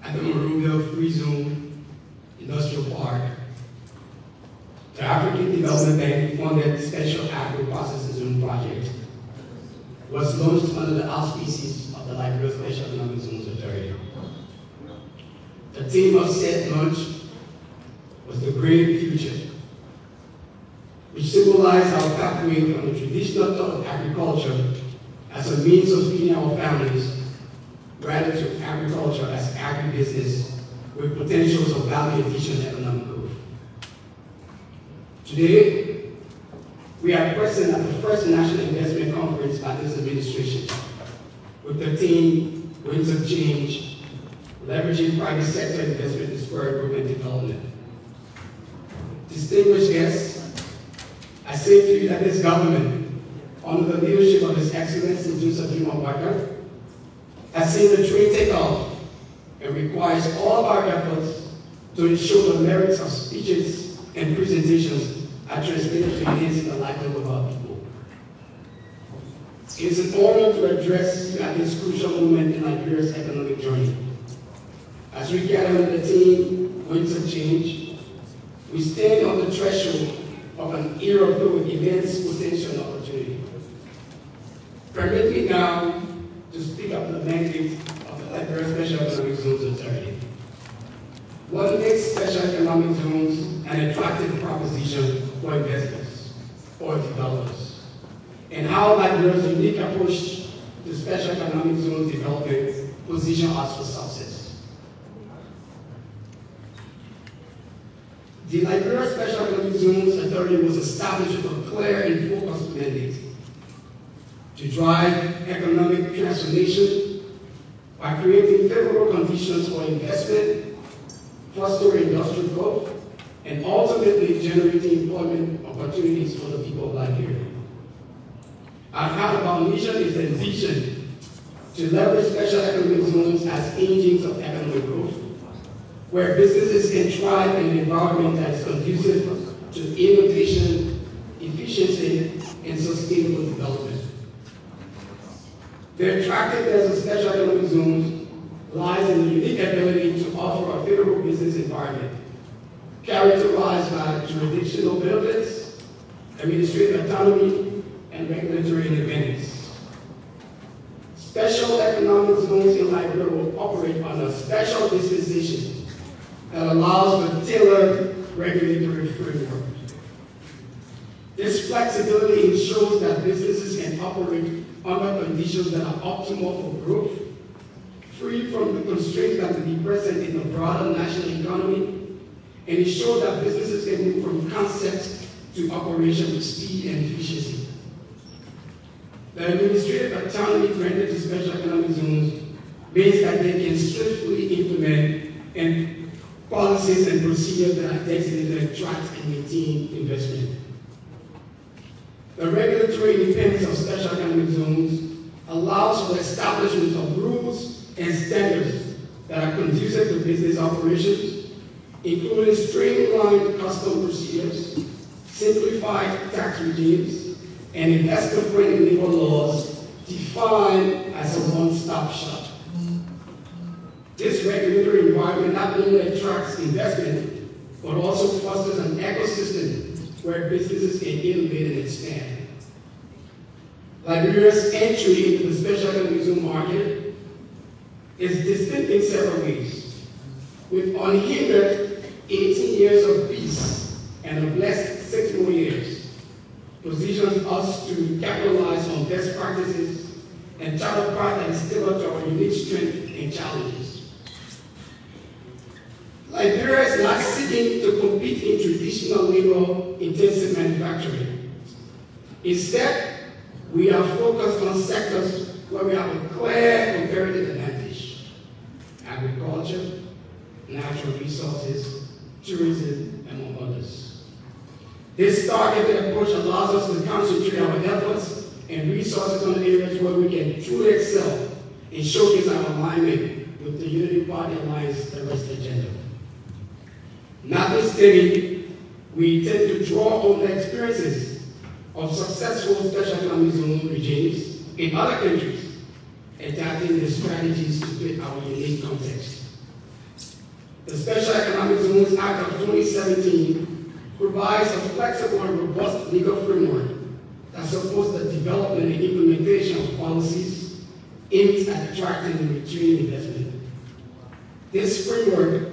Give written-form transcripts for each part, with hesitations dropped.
at the Monrovia Free Zone Industrial Park, the African Development Bank funded Special Agro-Processing Zone project was launched under the auspices of the Liberia Special Economic Zones Authority. The theme of said launch was the Green Future, which symbolized our pathway from the traditional thought of agriculture as a means of feeding our families, rather to agriculture as agribusiness with potentials of value addition and economic growth. Today, we are present at the first National Investment Conference by this administration with the theme, Winds of Change, leveraging private sector investment to spur growth and development. Distinguished guests, I say to you that this government, under the leadership of His Excellency Joseph Juma Walker, has seen the train take off and requires all of our efforts to ensure the merits of speeches and presentations are translated to enhance the livelihood of our people. It is an honor to address you at this crucial moment in Liberia's economic journey. As we gather under the theme, Winds of Change, we stand on the threshold of an era filled with immense potential and opportunity. Permit me now to speak up the mandate of the Liberia Special Economic Zones Authority. What makes special economic zones an attractive proposition for investors or developers? And how Liberia's unique approach to special economic zones development position us for success? The Liberia Special Economic Zones Authority was established with a clear and focused mandate to drive economic transformation by creating favorable conditions for investment, fostering industrial growth, and ultimately generating employment opportunities for the people of Liberia. Our heart of our mission is the vision to leverage special economic zones as engines of economic growth, where businesses can thrive in an environment that is conducive to innovation, efficiency, and sustainable development. The attractiveness of special economic zones lies in the unique ability to offer a favorable business environment, characterized by jurisdictional benefits, administrative autonomy, and regulatory independence. Special economic zones in Liberia will operate on a special dispensation that allows for tailored regulatory framework. This flexibility ensures that businesses can operate under conditions that are optimal for growth, free from the constraints that may be present in the broader national economy, and ensure that businesses can move from concept to operation with speed and efficiency. The administrative autonomy granted to special economic zones means that they can swiftly implement and policies and procedures that are designated to attract and maintain investment. The regulatory independence of special economic zones allows for the establishment of rules and standards that are conducive to business operations, including streamlined custom procedures, simplified tax regimes, and investor-friendly labor laws defined as a one-stop shop. This regulatory environment not only attracts investment, but also fosters an ecosystem where businesses can innovate and expand. Liberia's entry into the special economic zone market is distinct in several ways. With unhindered 18 years of peace and a blessed 6 more years, positions us to capitalize on best practices and chart a path that is tailored to our unique strengths and challenges. Liberia is not seeking to compete in traditional labor-intensive manufacturing. Instead, we are focused on sectors where we have a clear comparative advantage: agriculture, natural resources, tourism, among others. This targeted approach allows us to concentrate our efforts and resources on areas where we can truly excel and showcase our alignment with the Unity Party Alliance terrorist agenda. Notwithstanding, we tend to draw on the experiences of successful special economic zone regimes in other countries, adapting the strategies to fit our unique context. The Special Economic Zones Act of 2017 provides a flexible and robust legal framework that supports the development and implementation of policies aimed at attracting and retaining investment. This framework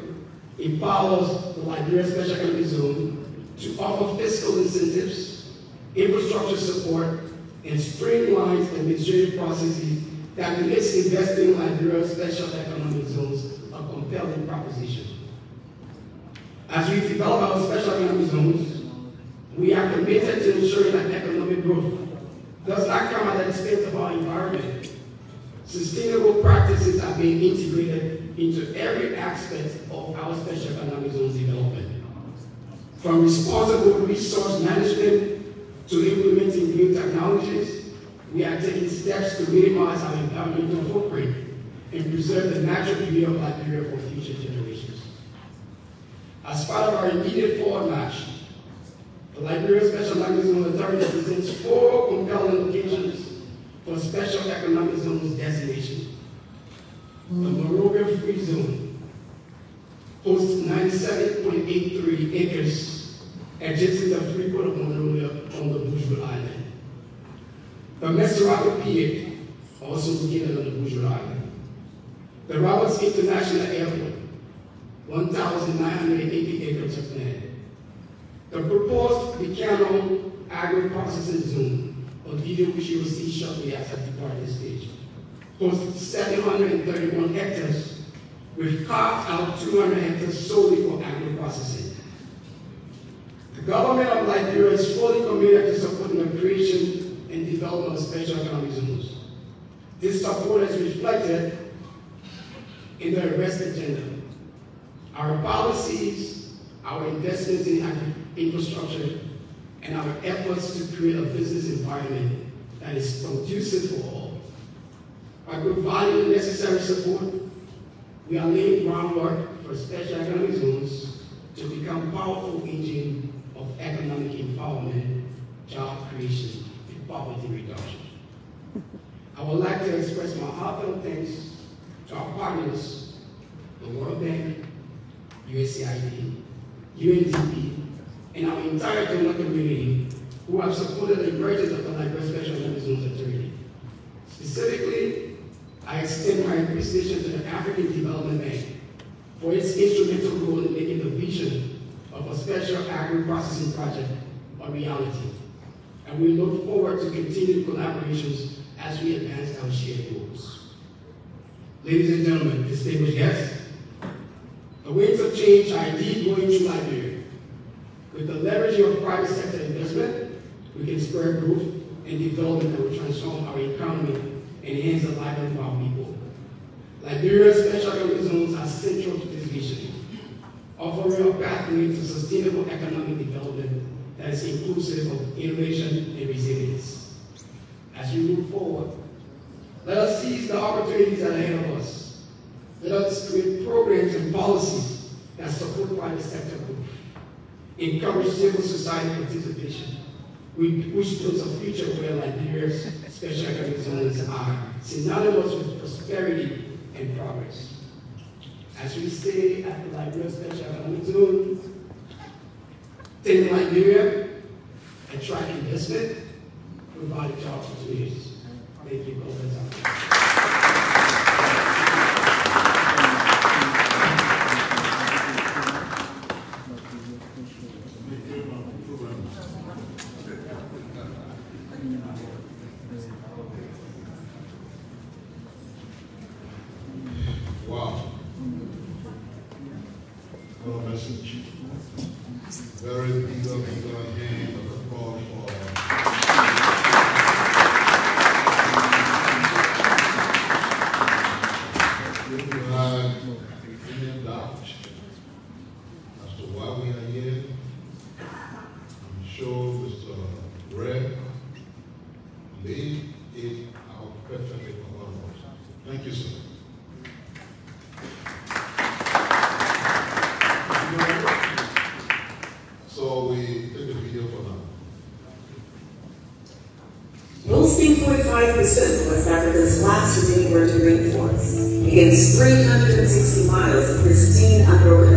empowers the Liberia Special Economic Zone to offer fiscal incentives, infrastructure support, and streamlines administrative processes that makes investing in Liberia Special Economic Zones a compelling proposition. As we develop our special economic zones, we are committed to ensuring that economic growth does not come at the expense of our environment. Sustainable practices are being integrated into every aspect of our special economic zones development. From responsible resource management to implementing new technologies, we are taking steps to minimize our environmental footprint and preserve the natural beauty of Liberia for future generations. As part of our immediate forward march, the Liberia Special Economic Zone Authority presents 4 compelling locations for Special Economic Zones designation. The Monrovia Free Zone hosts 97.83 acres adjacent to Freeport of Monrovia on the Bourgeois Island. The Meserato Pier, also located on the Bourgeois Island. The Roberts International Airport, 1,980 acres of land. The proposed Bicano Agro-Processing Zone, a video which you will see shortly as I depart this stage, hosts 731 hectares, with carved out 200 hectares solely for agro-processing. The government of Liberia is fully committed to supporting the creation and development of special economic zones. This support is reflected in the arrest agenda. Our policies, our investments in infrastructure, and our efforts to create a business environment that is conducive for all. By providing the necessary support, we are laying groundwork for special economic zones to become powerful engine of economic empowerment, job creation, and poverty reduction. I would like to express my heartfelt thanks to our partners, the World Bank, USAID, UNDP, and our entire donor community who have supported the emergence of the Liberia Special Economic Zones Authority. Specifically, I extend my appreciation to the African Development Bank for its instrumental role in making the vision of a special agro-processing project a reality. And we look forward to continued collaborations as we advance our shared goals. Ladies and gentlemen, distinguished guests, the winds of change are indeed blowing through Liberia. With the leveraging of private sector investment, we can spur growth and development that will transform our economy and enhance the livelihood of our people. Liberia's special economic zones are central to this vision, offering a pathway to sustainable economic development that is inclusive of innovation and resilience. As we move forward, let us seize the opportunities that are ahead of us. Let us create programs and policies that support private sector growth, encourage civil society participation, which builds a future where Liberia's special economic zones are synonymous with prosperity and progress. As we say at the Liberia Special Economic Zone, take Liberia, attract investment, provide job opportunities. Thank you. Wow. What a message. Very eager again of the call for any doubt as to why we are here. I'm sure Mr. Red laid it out perfectly for all of us. Thank you, sir. So we take the video for now. Boasting 45% of West Africa's last remaining virgin rainforest against 360 miles of pristine underwater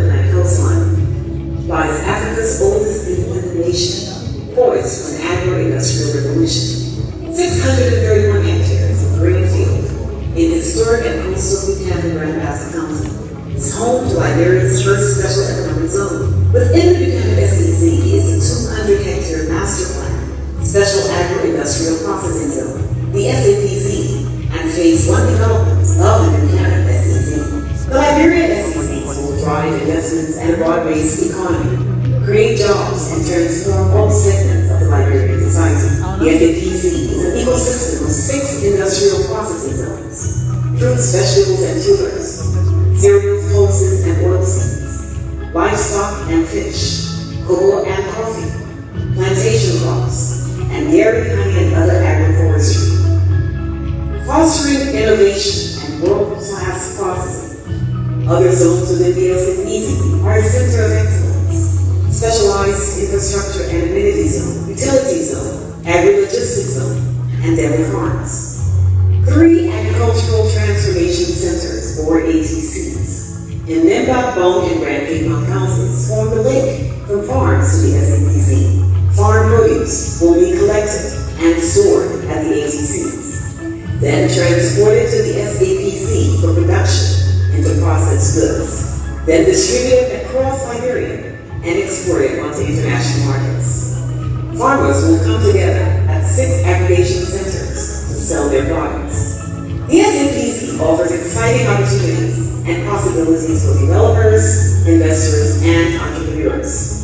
coastline, lies Africa's oldest independent nation, poised for an agro-industrial revolution. 631 hectares of green field in historic and coastal Buchanan Grand Bassa County is home to Liberia's first special economic zone. Within the Buchanan SEZ is a 200-hectare master plan, special agro-industrial processing zone, the SAPZ, and phase 1 development of the Buchanan SEZ. The Liberia SEZ will drive investments and a broad-based economy, create jobs, and transform all segments of the Liberian society. The SAPZ is an ecosystem of 6 industrial processing zones: fruits, vegetables, and tubers, cereals, pulses, and oilseeds, livestock and fish, cocoa and coffee, plantation crops, and dairy, honey, and other agroforestry. Fostering innovation and world-class processing. Other zones within the SAPZ are a center of excellence, specialized infrastructure and amenity zone, utility zone, agri-logistics zone, and dairy farms. 3 agricultural transformation centers, or ATCs, in Memba, Bone, and Grand Cape Mount counties form the link from farms to the SAPZ. Farm produce will be collected and stored at the ATCs, then transported to the SAPZ for production into processed goods, then distributed across Liberia and exported onto international markets. Farmers will come together at 6 aggregation centers to sell their products. The SAPZ offers exciting opportunities and possibilities for developers, investors, and entrepreneurs.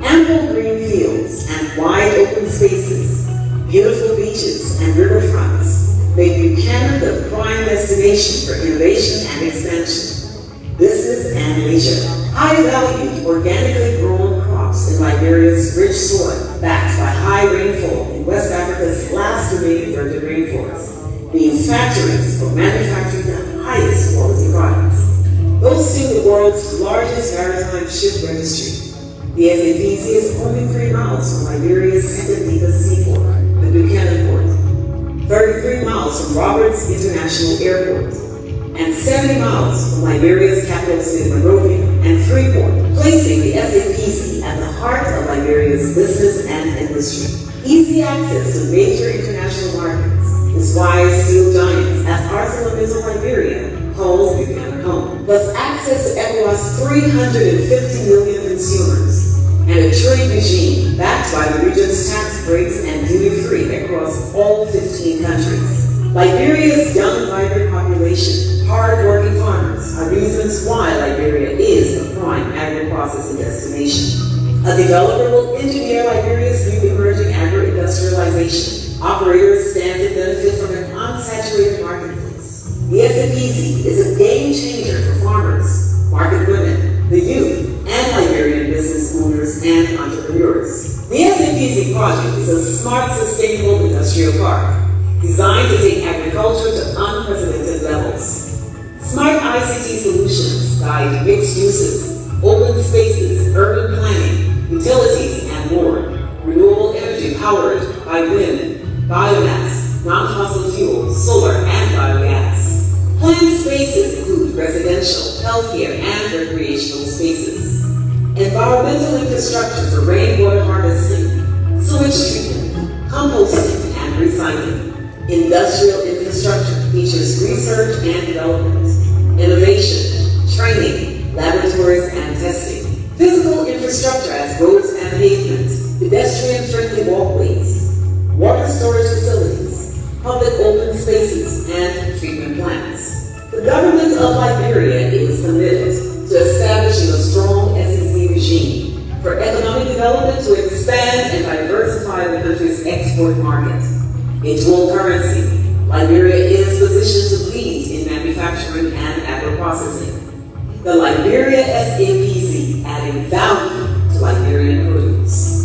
Ample green fields and wide open spaces, beautiful beaches and riverfronts make Buchanan the prime destination for innovation and expansion, business and leisure. High-valued, organically grown crops in Liberia's rich soil, backed by high rainfall in West Africa's last remaining virgin rainforest, means factories for manufacturing the highest quality products. Boasting the world's largest maritime ship registry, the SAPZ is only 3 miles from Liberia's second deepest seaport, the Buchanan Port, 33 miles from Roberts International Airport, and 70 miles from Liberia's capital city, Monrovia, and Freeport, placing the SAPZ at the heart of Liberia's business and industry. Easy access to major international markets is why steel giants as ArcelorMittal Liberia calls Buchanan home, plus access to ECOWAS 350 million consumers, and a trade regime backed by the region's tax breaks and duty-free across all 15 countries. Liberia's young, vibrant population, hard-working farmers are reasons why Liberia is a prime agro-processing destination. A developer will engineer Liberia's new emerging agro-industrialization. Operators stand to benefit from an unsaturated marketplace. The SAPZ is a game changer for farmers, market women, the youth, and Liberian business owners and entrepreneurs. The SAPZ project is a smart, sustainable industrial park designed to take agriculture to unprecedented levels. Smart ICT solutions guide mixed uses, open spaces, urban planning, utilities, and more. Renewable energy powered by wind, biomass, non-fossil fuels, solar, and biogas. Planned spaces include residential, healthcare, and recreational spaces. Environmental infrastructure for rainwater harvesting, sewage treatment, composting, and recycling. Industrial infrastructure features research and development, innovation, training, laboratories, and testing. Physical infrastructure as roads and pavement, pedestrian-friendly walkways, water storage facilities, public open spaces, and treatment plants. The government of Liberia is committed to establishing a strong SEC regime for economic development to expand and diversify the country's export market. In dual currency, Liberia is positioned to lead in manufacturing and agro-processing. The Liberia SAPZ adding value to Liberian produce.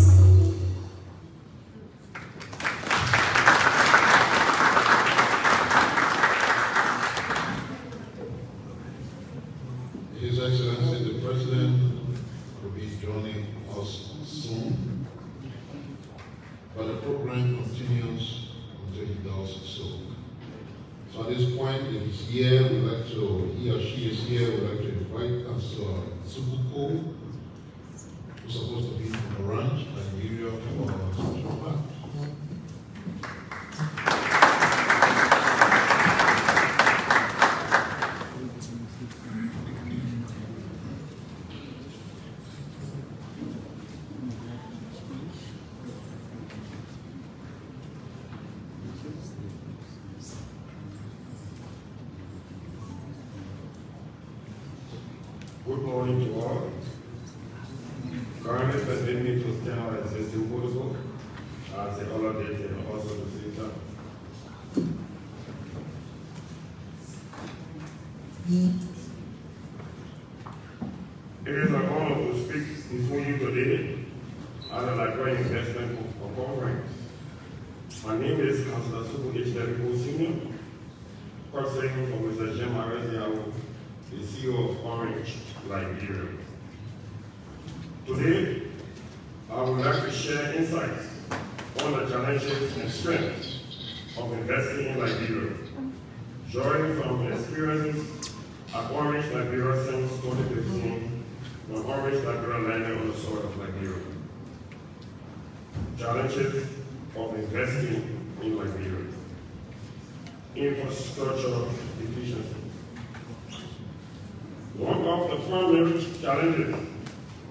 His Excellency the President will be joining us soon, but the program continues until he does so. So at this point, if he's here, he or she is here, we'd like to invite invite Councilor Subuko, who's supposed to be from Orange, Liberia, for social part. Good morning to all. Currently permit me to stand on existing protocol as the other date and also the same time. It is an honor to speak before you today at the Liberia Investment Conference. My name is Councilor Subu H. Derrico Sr., courtesy from Mr. Jim Araziao, the CEO of Orange, Liberia. Today, I would like to share insights on the challenges and strengths of investing in Liberia, drawing from experiences at Orange, Liberia since 2015, when Orange, Liberia landed on the soil of Liberia. Challenges of investing in Liberia. Infrastructure efficiency. One of the primary challenges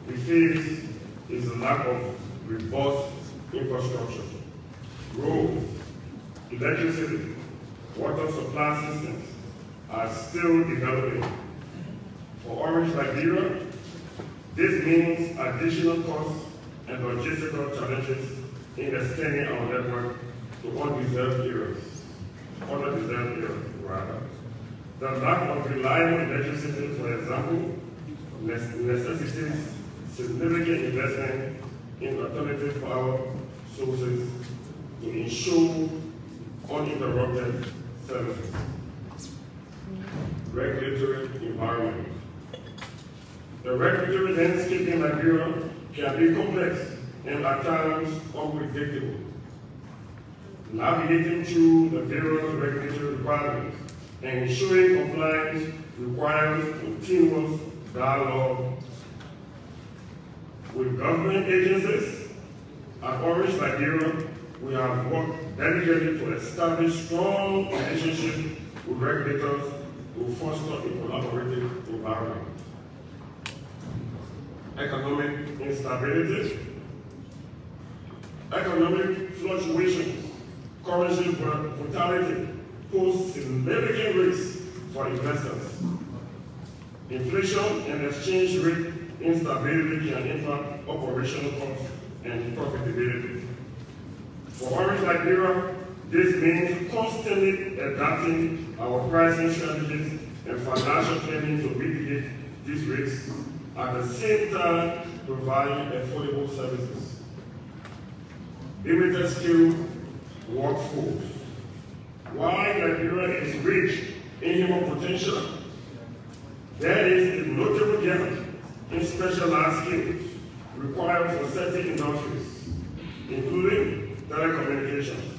we face is the lack of robust infrastructure. Roads, electricity, water supply systems are still developing. For Orange, Liberia, this means additional costs and logistical challenges in extending our network to undeserved areas, rather. The lack of reliable electricity, for example, necessitates significant investment in alternative power sources to ensure uninterrupted services. Regulatory environment. The regulatory landscape in Liberia can be complex and at times unpredictable. Navigating through the various regulatory requirements and ensuring compliance requires continuous dialogue with government agencies. At Orange, Liberia, we have worked diligently to establish strong relationships with regulators to foster a collaborative environment. Economic instability. Economic fluctuations, currency volatility pose significant risks for investors. Inflation and exchange rate instability can impact operational costs and profitability. For Orange, Liberia, this means constantly adapting our pricing strategies and financial planning to mitigate these risks, at the same time providing affordable services. Limited skilled workforce. While Liberia is rich in human potential, there is a notable gap in specialized skills required for certain industries, including telecommunications.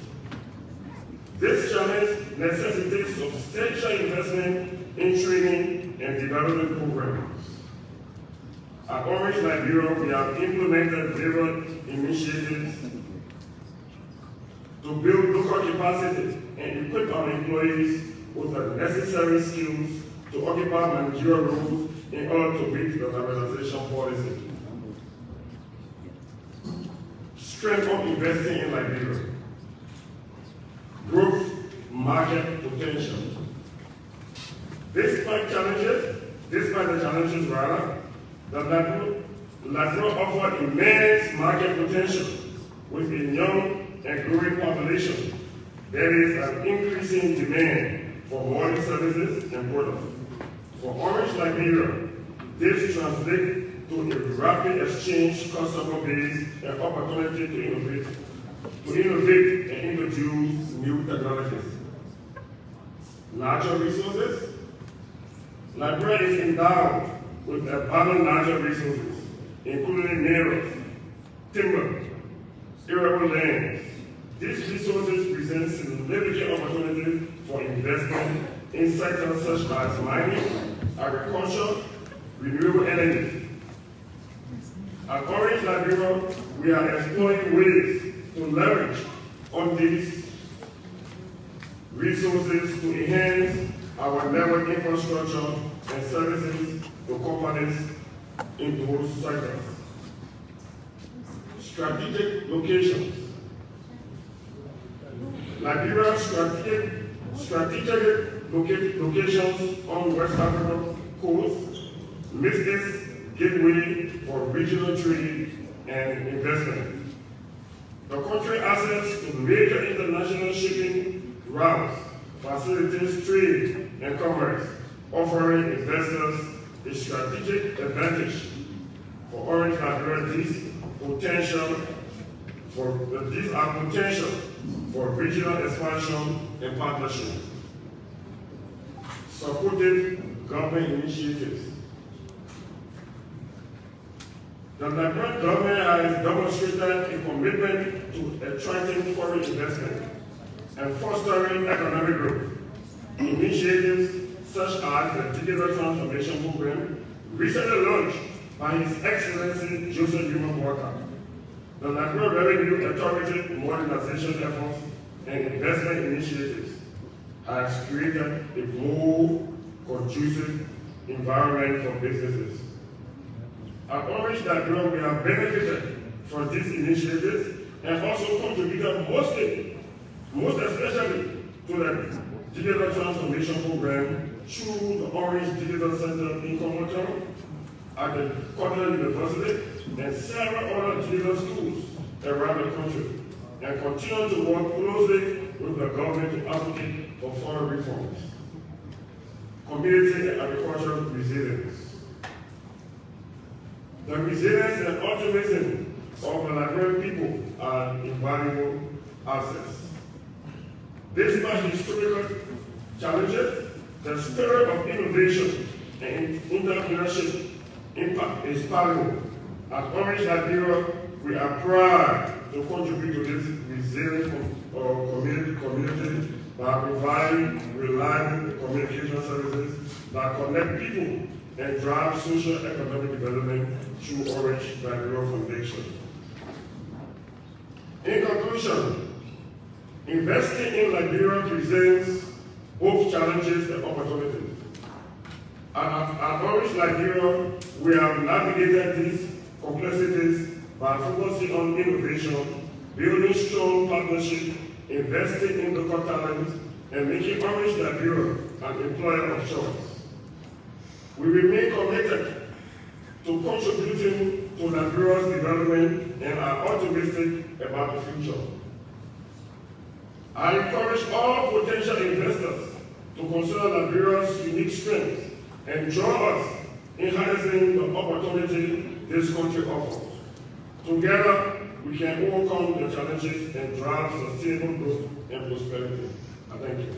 This challenge necessitates substantial investment in training and development programs. At Orange, Liberia, we have implemented various initiatives to build local capacity and equip our employees with the necessary skills to occupy managerial roles in order to meet the liberalization policy. Strength of investing in Liberia. Growth market potential. Despite the challenges rather, Liberia offers immense market potential with a young and growing population. There is an increasing demand for modern services and products. For Orange, Liberia, this translates to a rapid exchange customer base and opportunity to innovate and introduce new technologies. Natural resources. Liberia is endowed with abundant natural resources, including minerals, timber, arable lands. These resources present significant opportunities for investment in sectors such as mining, agriculture, renewable energy. At Orange Liberia, we are exploring ways to leverage on these resources to enhance our network infrastructure and services to companies in those sectors. Strategic locations. Liberia's strategic locations on West Africa coast makes this gateway for regional trade and investment. The country access to major international shipping routes facilitates trade and commerce, offering investors a strategic advantage. For Orange Liberia, these are potential for regional expansion and partnership. Supportive government initiatives. The Liberian government has demonstrated a commitment to attracting foreign investment and fostering economic growth. Initiatives such as the Digital Transformation Program, recently launched by His Excellency Joseph Yuma Walker, the Liberian Revenue Authority modernization efforts and investment initiatives has created a more conducive environment for businesses. At Orange Liberia, we have benefited from these initiatives and also contributed most especially to the Digital Transformation Program through the Orange Digital Center in Comoton at the Cotton University and several other digital schools around the country, and continue to work closely with the government to advocate for foreign reforms. Community and agricultural resilience. The resilience and optimism of the Liberian people are invaluable assets. Despite historical challenges, the spirit of innovation and entrepreneurship impact is palpable. At Orange Liberia, we are proud to contribute to this resilient community by providing reliable communication services that connect people and drive social economic development through Orange Liberia Foundation. In conclusion, investing in Liberia presents both challenges and opportunities. At Orange Liberia, we have navigated these complexities by focusing on innovation, building strong partnerships, investing in local talent, and making Orange Liberia an employer of choice. We remain committed to contributing to Liberia's development and are optimistic about the future. I encourage all potential investors to consider Liberia's unique strengths and join us in harnessing the opportunity this country offers. Together, we can overcome the challenges and drive sustainable growth and prosperity. Thank you.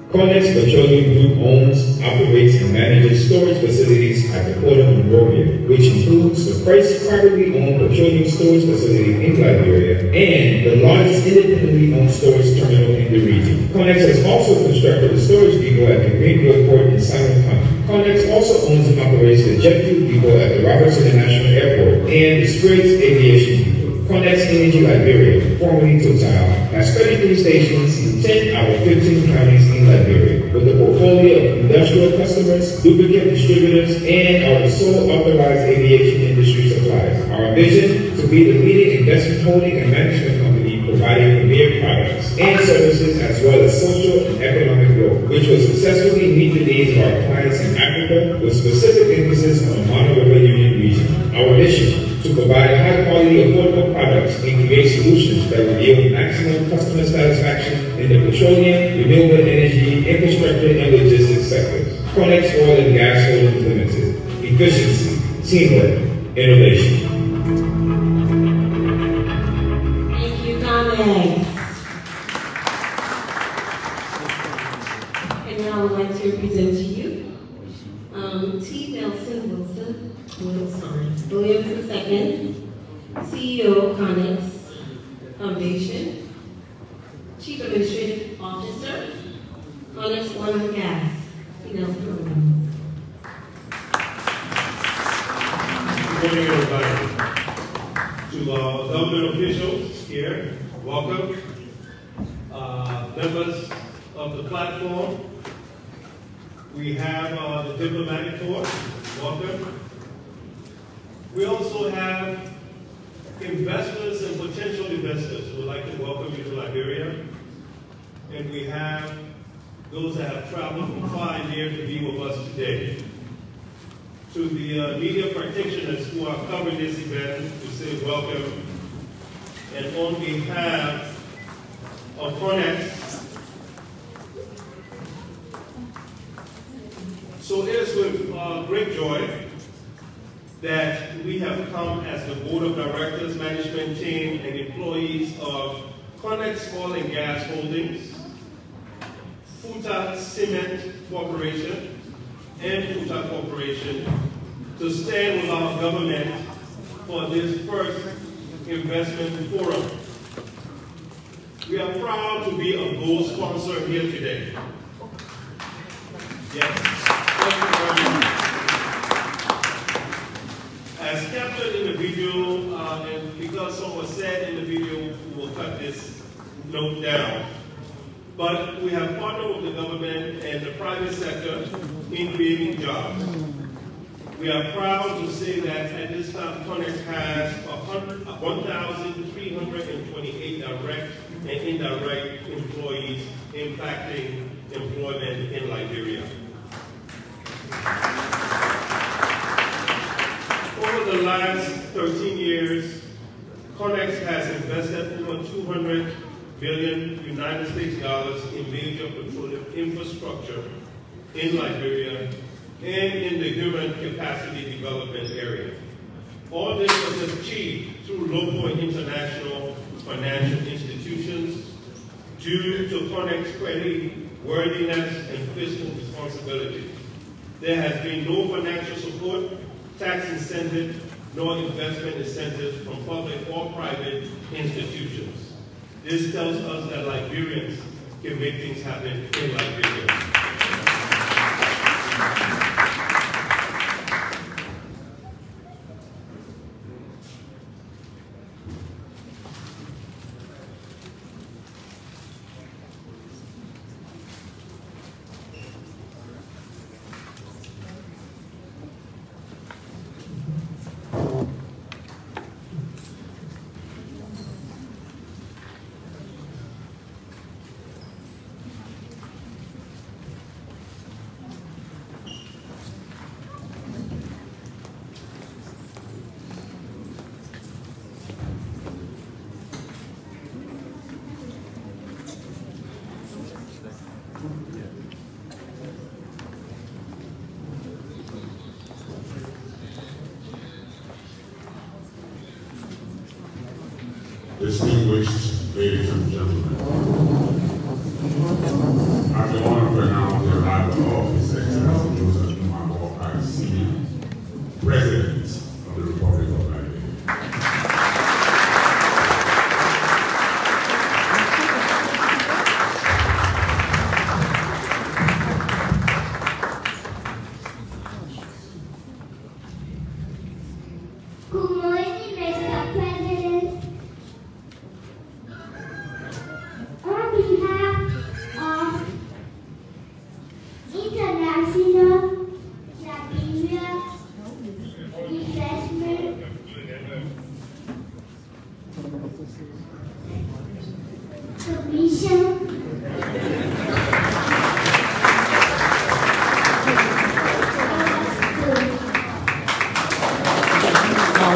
Connex Petroleum Group owns, operates, and manages storage facilities at the Port of Monrovia, which includes the first privately owned petroleum storage facility in Liberia and the largest independently owned storage terminal in the region. Connex has also constructed a storage depot at the Greenville Port in Simon County. Connex also owns and operates the jet fuel depot at the Roberts International Airport and the Spriggs Aviation Depot. Connex Energy Liberia, formerly Total, has 33 stations in 10 out of 15 counties in Liberia, with a portfolio of industrial customers, lubricant distributors, and our sole authorized aviation industry suppliers. Our vision to be the leading investment holding and management company providing premier products and services as well as social and economic growth, which will successfully meet the needs of our clients in Africa with specific emphasis on the Mono River Union region. Our mission to provide high-quality, affordable products and create solutions that will yield maximum customer satisfaction in the petroleum, renewable energy, infrastructure, and logistics sectors. Connex Oil and Gas Holdings Limited. Efficiency, teamwork, innovation. Thank you, Connex. And now I would like to present to you T. Nelson Williams II, CEO of Connex Foundation, Chief Administrative Officer, Connex Oil and Gas, T. Nelson Williams. Good morning, everybody. To government officials here, welcome. Members of the platform, we have the diplomatic corps, welcome. We also have investors and potential investors who would like to welcome you to Liberia. And we have those that have traveled from far and near to be with us today. To the media practitioners who are covering this event, we say welcome. And on behalf of Connex, so it is with great joy that we have come as the Board of Directors, management team, and employees of Connex Oil and Gas Holdings, Futa Cement Corporation, and Futa Corporation to stand with our government for this first investment forum. We are proud to be a board sponsor here today. Yes. Thank you very much. As captured in the video, and because some was said in the video, we will cut this note down. But we have partnered with the government and the private sector in creating jobs. We are proud to say that at this time, Connex has 1,328 direct and indirect employees impacting employment in Liberia. Over the last 13 years, Connex has invested over $200 billion United States dollars in major petroleum infrastructure in Liberia and in the human capacity development area. All this was achieved through local and international financial institutions due to Connex credit worthiness and fiscal responsibility. There has been no financial support, tax incentive, nor investment incentives from public or private institutions. This tells us that Liberians can make things happen in Liberia. Distinguished ladies and gentlemen, I want to pronounce the arrival of His Excellency Joseph Nwankwo as Senior President of the Republic of Liberia. Good morning, Mr. President. On behalf of International Liberia Investment Commission,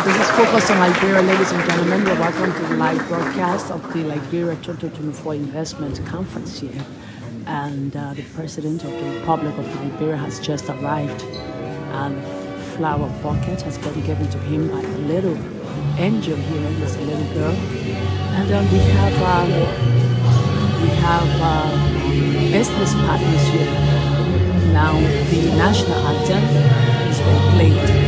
this is Focus on Liberia, ladies and gentlemen. You're welcome to the live broadcast of the Liberia 2024 Investment Conference here. And the President of the Republic of Liberia has just arrived, and the flower bucket has been given to him by a little angel here. There's a little girl. And then we have business partners here. Now the national anthem is being played.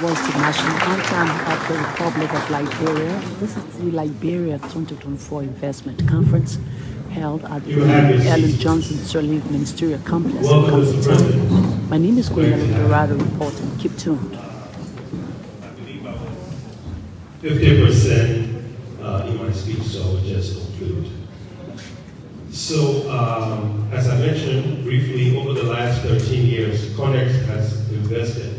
Was the national anthem of the Republic of Liberia. This is the Liberia 2024 Investment Conference held at the Ellen Johnson Sterling Ministerial Complex. My name is Gwendolyn Dorado reporting. Keep tuned. 50% in my speech, so I will just conclude. So, as I mentioned briefly, over the last 13 years, Connex has invested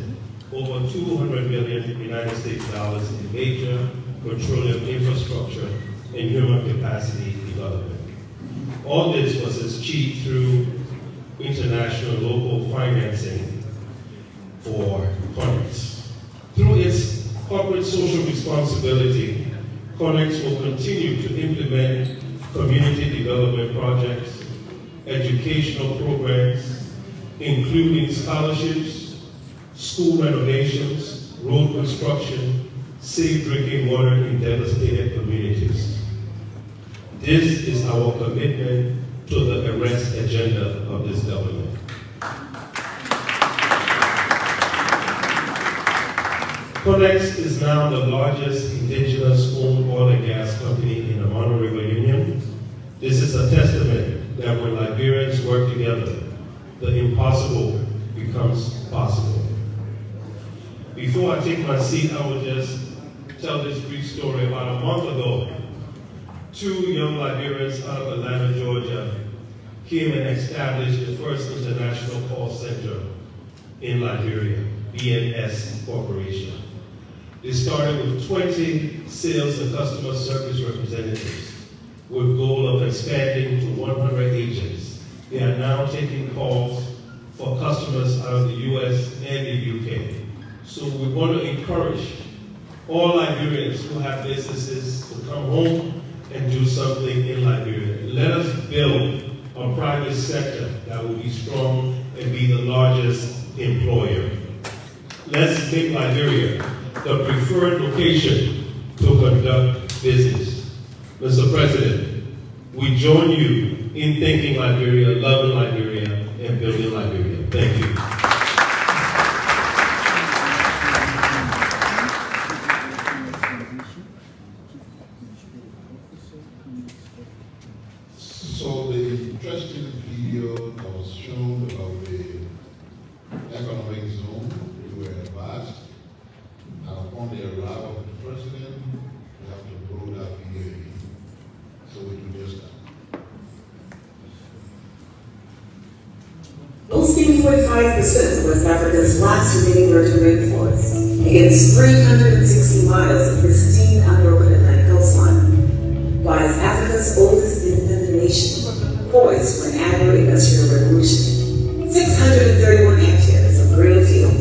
over $200 million United States dollars in major petroleum infrastructure and human capacity development. All this was achieved through international local financing for Connex. Through its corporate social responsibility, Connex will continue to implement community development projects, educational programs, including scholarships, school renovations, road construction, safe drinking water in devastated communities. This is our commitment to the arrest agenda of this government. Connex is now the largest indigenous-owned oil and gas company in the Mono River Union. This is a testament that when Liberians work together, the impossible becomes possible. Before I take my seat, I will just tell this brief story. About a month ago, 2 young Liberians out of Atlanta, Georgia, came and established the first international call center in Liberia, BNS Corporation. They started with 20 sales and customer service representatives with goal of expanding to 100 agents. They are now taking calls for customers out of the US and the UK. So we want to encourage all Liberians who have businesses to come home and do something in Liberia. Let us build a private sector that will be strong and be the largest employer. Let's make Liberia the preferred location to conduct business. Mr. President, we join you in thinking Liberia, loving Liberia, and building Liberia. Thank you. economic zone, we were advised that upon the arrival of the president, we have to grow that figure again. So we do just that. Boasting 45% of West Africa's last remaining virgin rainforest against 360 miles of pristine unbroken Atlantic coastline lies Africa's oldest independent nation, poised for an agro-industrial revolution. 631 hectares of green field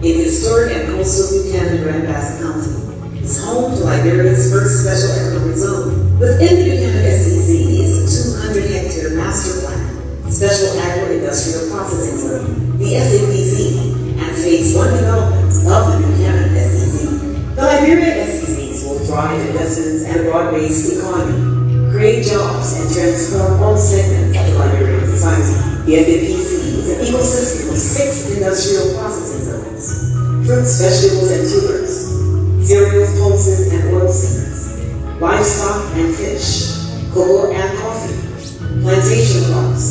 in historic and coastal Buchanan Grand Bassa County is home to Liberia's first special economic zone. Within the Buchanan SEZ is a 200-hectare master plan, Special Agro-Industrial Processing Zone, the SAPZ, and Phase 1 development of the Buchanan SEZ. The Liberia SEZs will drive investments and a broad-based economy, create jobs, and transform all segments of the Liberian society. The SAPZ is an ecosystem of 6 industrial processing zones: fruits, vegetables, and tubers, cereals, pulses, and oilseeds, livestock and fish, cocoa and coffee, plantation crops,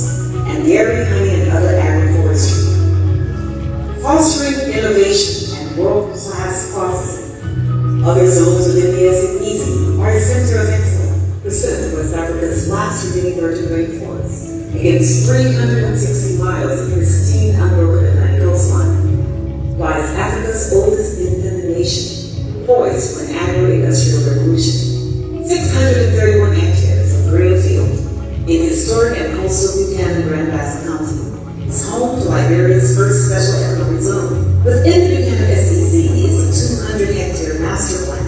and dairy, honey, and other agroforestry. Fostering innovation and world-class processing. Other zones within the SAPZ are a center of excellence, percent of West Africa's last remaining virgin rainforest, against 360 miles of pristine unbroken Atlantic coastline, lies Africa's oldest independent nation, poised for an agro-industrial revolution. 631 hectares of green field in historic and coastal Buchanan Grand Bassa County is home to Liberia's first special economic zone. Within the Buchanan SEZ is a 200-hectare master plan,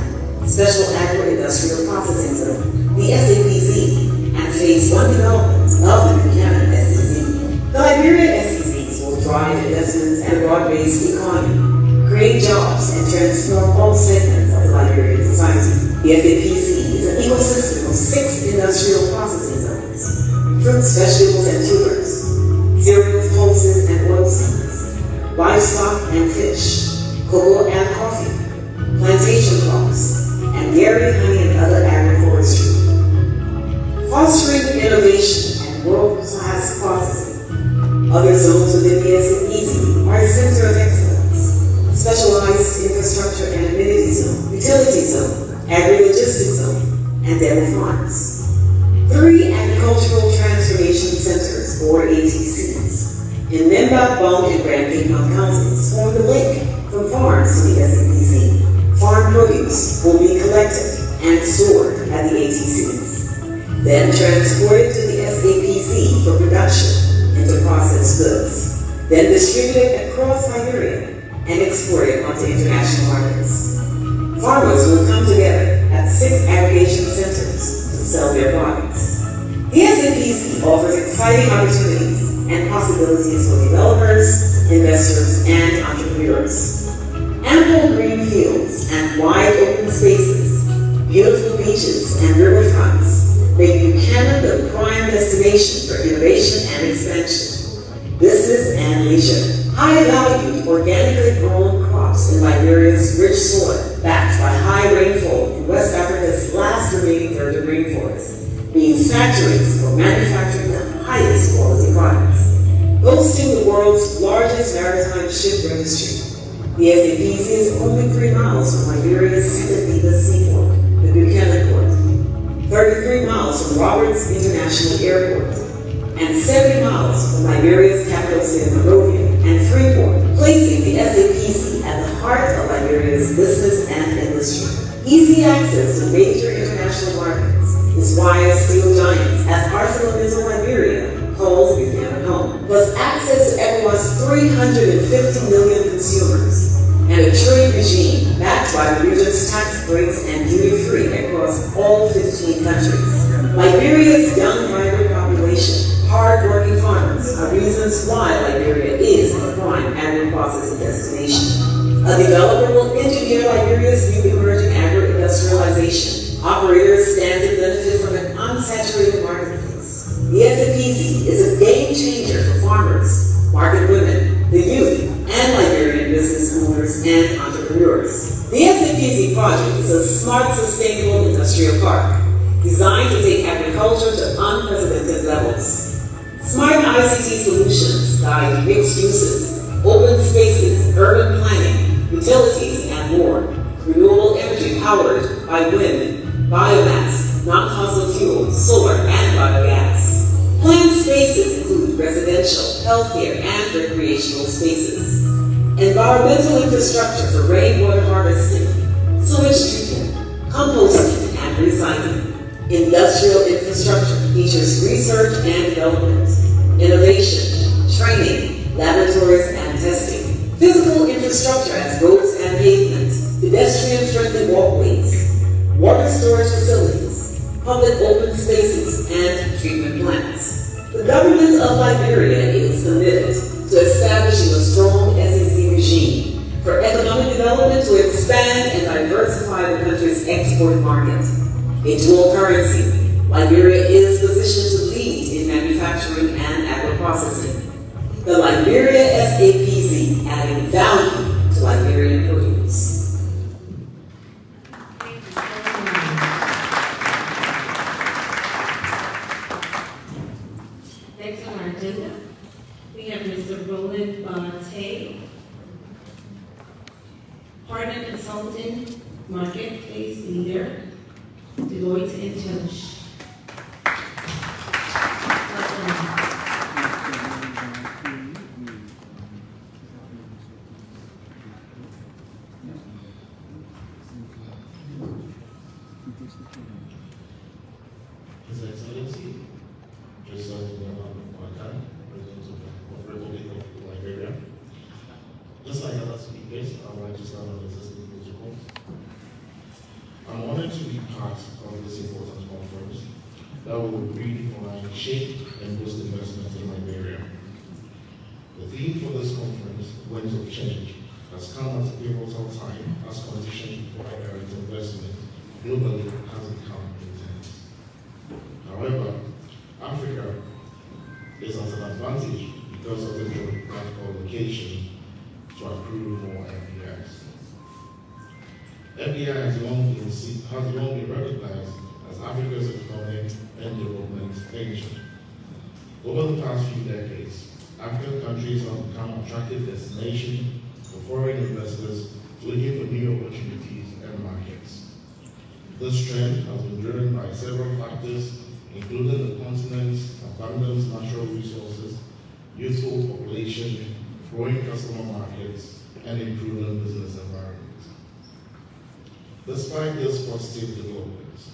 Special Agro-Industrial Processing Zone, the SAPZ, and Phase 1 development of the Buchanan SEZ. The Liberia SEZs will drive investments and a broad-based economy, create jobs, and transform all segments of the Liberian society. The SAPZ is an ecosystem of 6 industrial processing zones: fruits, vegetables, and tubers, cereals, pulses, and oilseeds, livestock and fish, cocoa and coffee, plantation crops, and dairy, honey, and other agroforestry. Fostering innovation and world-class processing. Other zones within the SAPZ are a center of excellence: specialized infrastructure and amenity zone, utility zone, agri-logistics zone, and dairy farms. 3 agricultural transformation centers, or ATCs, in Memba, Bong, and Grand Cape counties form the link from farms to the SAPZ. Farm produce will be collected and stored at the ATCs, then transported to the SAPZ for production into processed goods, then distributed across Liberia and exported onto international markets. Farmers will come together at 6 aggregation centers to sell their products. The SAPZ offers exciting opportunities and possibilities for developers, investors, and entrepreneurs. Ample green fields and wide open spaces, beautiful beaches, and riverfronts make Buchanan the prime destination for innovation and expansion, business and leisure. High-valued, organically grown crops in Liberia's rich soil, backed by high rainfall in West Africa's last remaining virgin rainforest, means factories for manufacturing the highest quality products. Boasting the world's largest maritime ship registry, the SAPZ is only 3 miles from Liberia's second deepest seaport, the Buchanan Port, 33 miles from Roberts International Airport, and 70 miles from Liberia's capital city, Monrovia, and Freeport, placing the SAPZ at the heart of Liberia's business and industry. Easy access to major international markets is why steel giants, as ArcelorMittal Liberia, calls Buchanan home, plus access to ECOWAS 350 million consumers, and a trade regime backed by the region's tax breaks and duty-free across all 15 countries. Liberia's young, vibrant population, hard-working farmers are reasons why Liberia is a prime agro-processing destination. A developer will engineer Liberia's new emerging agro-industrialization. Operators stand to benefit from an unsaturated marketplace. The SAPZ is a game changer for farmers, market women, the youth, and Liberian business owners and entrepreneurs. The SAPZ project is a smart, sustainable industrial park designed to take agriculture to unprecedented levels. Smart ICT solutions guide mixed uses, open space powered by wind, biomass, non-fossil fuels, solar, and biogas. Planned spaces include residential, healthcare, and recreational spaces. Environmental infrastructure for rainwater harvesting, sewage treatment, composting, and recycling. Industrial infrastructure features research and development, innovation, training, laboratories, and testing. Physical infrastructure as roads and pavements, pedestrian-friendly walkways, water storage facilities, public open spaces, and treatment plants. The government of Liberia is committed to establishing a strong SEC regime for economic development to expand and diversify the country's export market. A dual currency, Liberia is positioned to lead in manufacturing and agro-processing. The Liberia SAPZ, adding value to Liberian produce. Next on our agenda, we have Mr. Roland Tay, partner consultant, marketplace leader, Deloitte and Touche. His Excellency, President of the Republic of Liberia. Just like other speakers, I would like to start on the existing protocol. I'm honored to be part of this important conference that will redefine, shape, and boost investment in Liberia. The theme for this conference, Winds of Change, has come at a pivotal time as conditions for direct investment globally has become intense. However, Africa is at an advantage because of the geographical location to approve more FDIs. FDI has long been recognized as Africa's economic and development engine. Over the past few decades, African countries have become attractive destinations for foreign investors looking for new opportunities and markets. This trend has been driven by several factors, including the continent's abundant natural resources, youthful population, growing customer markets, and improving business environments. Despite these positive developments,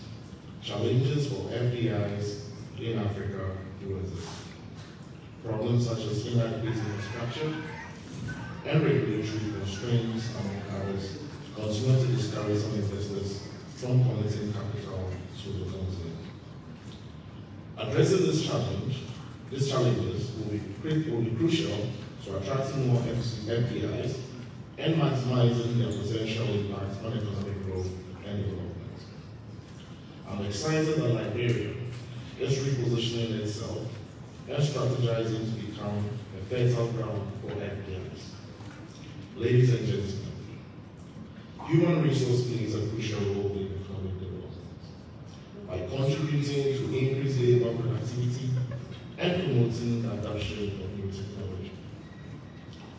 challenges for FDIs in Africa do exist. Problems such as inadequate infrastructure and regulatory constraints, among others, continue to discourage some investors from connecting capital to the continent. Addressing these challenges will be crucial to attracting more FDIs and maximizing their potential impact on economic growth and development. I'm excited that Liberia is repositioning itself and strategizing to become a fertile ground for FDIs. Ladies and gentlemen, human resource plays a crucial role in economic development by contributing to increased labor productivity and promoting the adoption of new technology.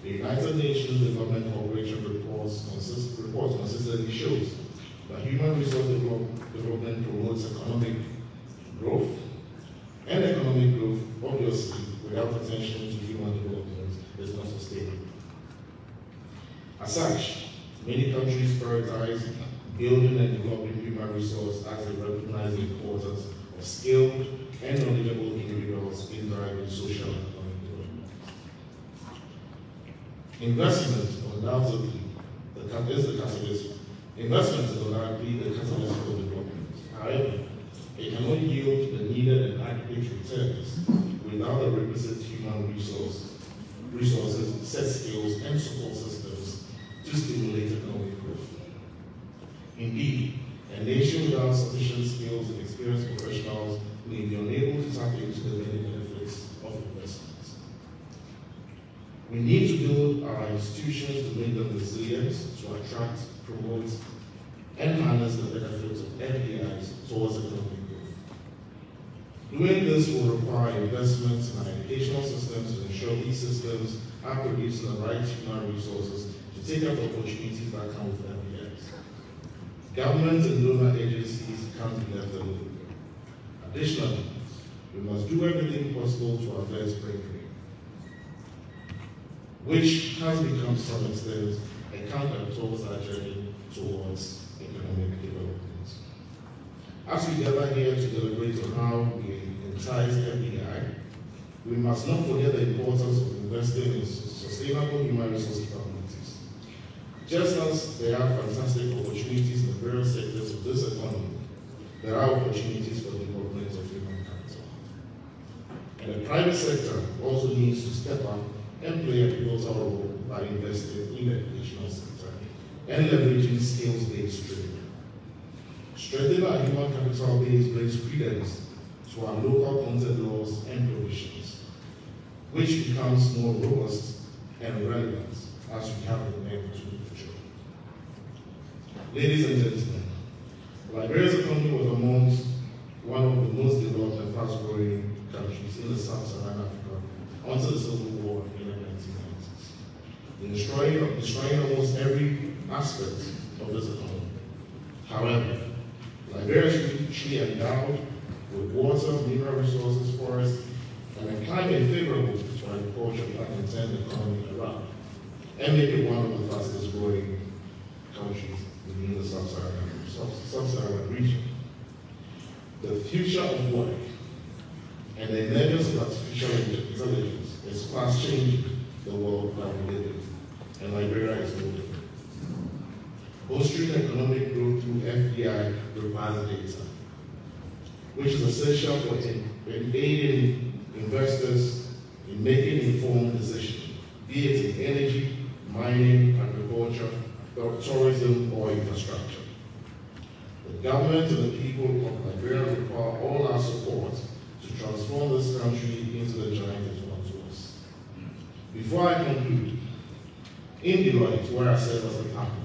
The United Nations Development Cooperation reports consistently shows that human resource development promotes economic growth, and economic growth, obviously, without attention to human development, is not sustainable. As such, many countries prioritize building and developing human resources as they recognize the importance of skilled and knowledgeable individuals in driving social and economic development. Investment is undoubtedly the catalyst for development. However, it cannot yield the needed and adequate returns without the requisite human resources, set skills, and support systems to stimulate economic growth. Indeed, a nation without sufficient skills and experienced professionals may be unable to tap into the many benefits of investments. We need to build our institutions to make them resilient, to attract, promote, and harness the benefits of FDIs towards economic growth. Doing this will require investments in our educational systems to ensure these systems are producing the right human resources to take up opportunities that come with FDIs. Governments and donor agencies can't be left alone. Additionally, we must do everything possible to address bravery, which has become to some extent a counter towards our journey towards economic development. As we gather here to deliberate on how we entice FDI, we must not forget the importance of investing in sustainable human resource capabilities. Just as there are fantastic opportunities in the various sectors of this economy, there are opportunities for the development of human capital. And the private sector also needs to step up and play a pivotal role by investing in the educational sector and leveraging skills-based training. Strengthening our human capital base brings credence to our local content laws and provisions, which becomes more robust and relevant as we have been able to mature. Ladies and gentlemen, Liberia's economy was amongst one of the most developed and fast-growing countries in the sub-Saharan Africa until the Civil War in the 1990s, destroying almost every aspect of this economy. However, Liberia is richly endowed with water, mineral resources, forests, and a climate favorable to agriculture that can turn the economy around and make it one of the fastest growing countries within the sub-Saharan region. The future of work and the emergence of artificial intelligence is fast changing the world that we live in, and Liberia is no different. Bolstering economic growth through FDI requires data, which is essential for aiding investors in making informed decisions, be it in energy, mining, agriculture, tourism, or infrastructure. The government and the people of Liberia require all our support to transform this country into the giant it once was. Before I conclude, in Deloitte, where I serve as a partner,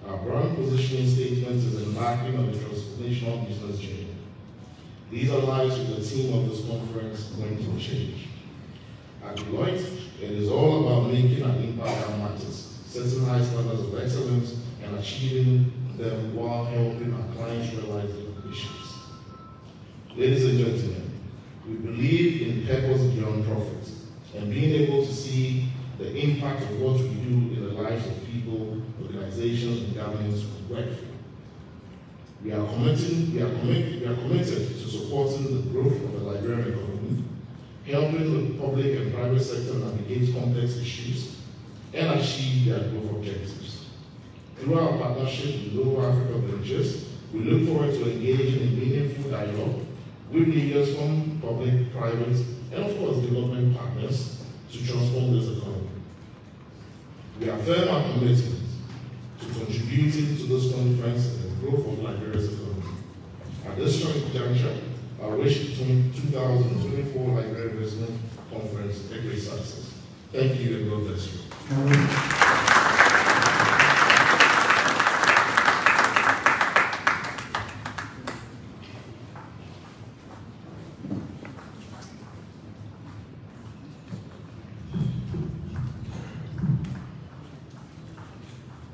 our brand positioning statement is embarking on a transformational business journey. These align with the theme of this conference, Going to Change. At Deloitte, it is all about making an impact that matters, setting high standards of excellence, and achieving them while helping our clients realize their ambitions. Ladies and gentlemen, we believe in purpose beyond profit, and being able to see the impact of what we do in the lives of people, organizations, and governments we work for. We are committed to supporting the growth of the Liberian economy, helping the public and private sector navigate complex issues, and achieve their growth objectives. Through our partnership with Lower Africa Ventures, we look forward to engaging in meaningful dialogue with leaders from public, private, and of course development partners to transform this economy. We affirm our commitment to contributing to this conference and the growth of Liberia's economy. At this juncture, I wish the 2024 Liberia Investment Conference a great success. Thank you and God bless you.